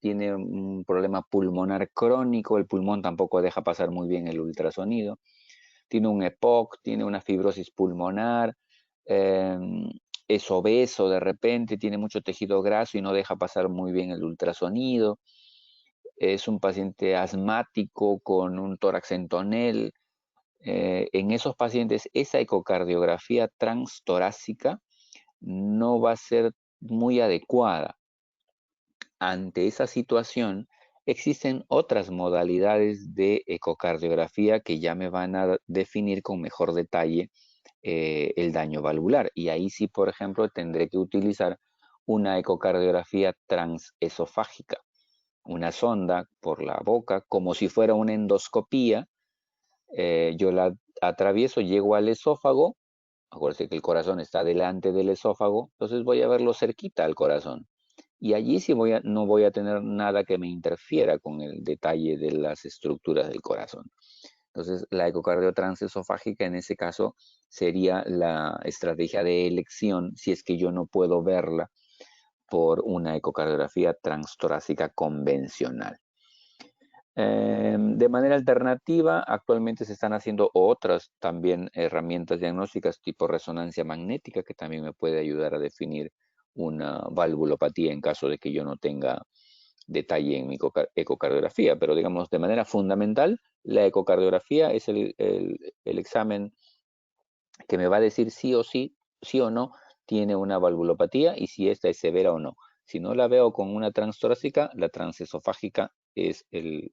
tiene un problema pulmonar crónico, el pulmón tampoco deja pasar muy bien el ultrasonido, tiene un EPOC, tiene una fibrosis pulmonar, es obeso de repente, tiene mucho tejido graso y no deja pasar muy bien el ultrasonido. Es un paciente asmático con un tórax en tonel. En esos pacientes, esa ecocardiografía transtorácica no va a ser muy adecuada. Ante esa situación, existen otras modalidades de ecocardiografía que ya me van a definir con mejor detalle el daño valvular. Y ahí sí, por ejemplo, tendré que utilizar una ecocardiografía transesofágica, una sonda por la boca, como si fuera una endoscopía. Yo la atravieso, llego al esófago. Acuérdense que el corazón está delante del esófago, entonces voy a verlo cerquita al corazón. Y allí sí no voy a tener nada que me interfiera con el detalle de las estructuras del corazón. Entonces, la ecocardio transesofágica en ese caso sería la estrategia de elección si es que yo no puedo verla por una ecocardiografía transtorácica convencional. De manera alternativa, actualmente se están haciendo otras también herramientas diagnósticas tipo resonancia magnética que también me puede ayudar a definir una valvulopatía en caso de que yo no tenga detalle en mi ecocardiografía. Pero digamos, de manera fundamental, la ecocardiografía es el examen que me va a decir sí o no, tiene una valvulopatía y si esta es severa o no. Si no la veo con una transtorácica, la transesofágica es el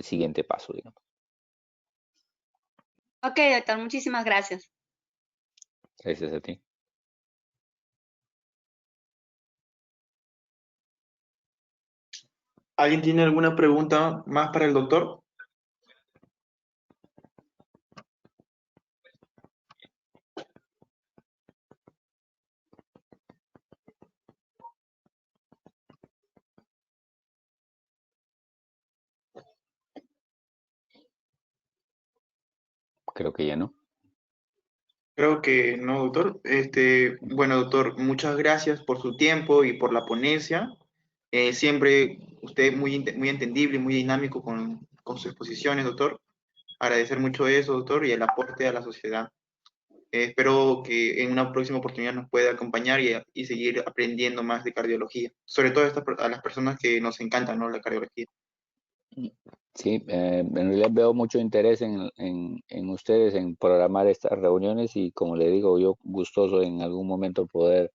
siguiente paso, digamos. Ok, doctor, muchísimas gracias. Gracias a ti. ¿Alguien tiene alguna pregunta más para el doctor? Creo que ya no. Creo que no, doctor. Bueno, doctor, muchas gracias por su tiempo y por la ponencia. Siempre usted muy entendible y muy dinámico con sus exposiciones, doctor. Agradecer mucho eso, doctor, y el aporte a la sociedad. Espero que en una próxima oportunidad nos pueda acompañar y seguir aprendiendo más de cardiología, sobre todo a las personas que nos encantan, ¿no? La cardiología. Sí, en realidad veo mucho interés en ustedes en programar estas reuniones y como le digo, yo gustoso en algún momento poder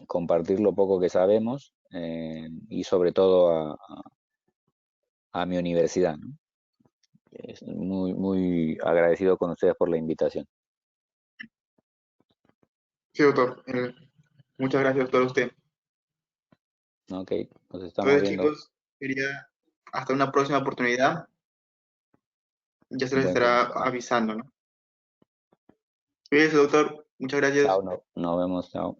compartir lo poco que sabemos y sobre todo a mi universidad, ¿no? Muy, muy agradecido con ustedes por la invitación. Sí, doctor. Muchas gracias, doctor, a usted. Ok, nos estamos Entonces, viendo. chicos, quería hasta una próxima oportunidad. Ya se les Buen fin estará de semana. avisando, ¿no? Cuídese, doctor. Muchas gracias. Chao, nos vemos, chao.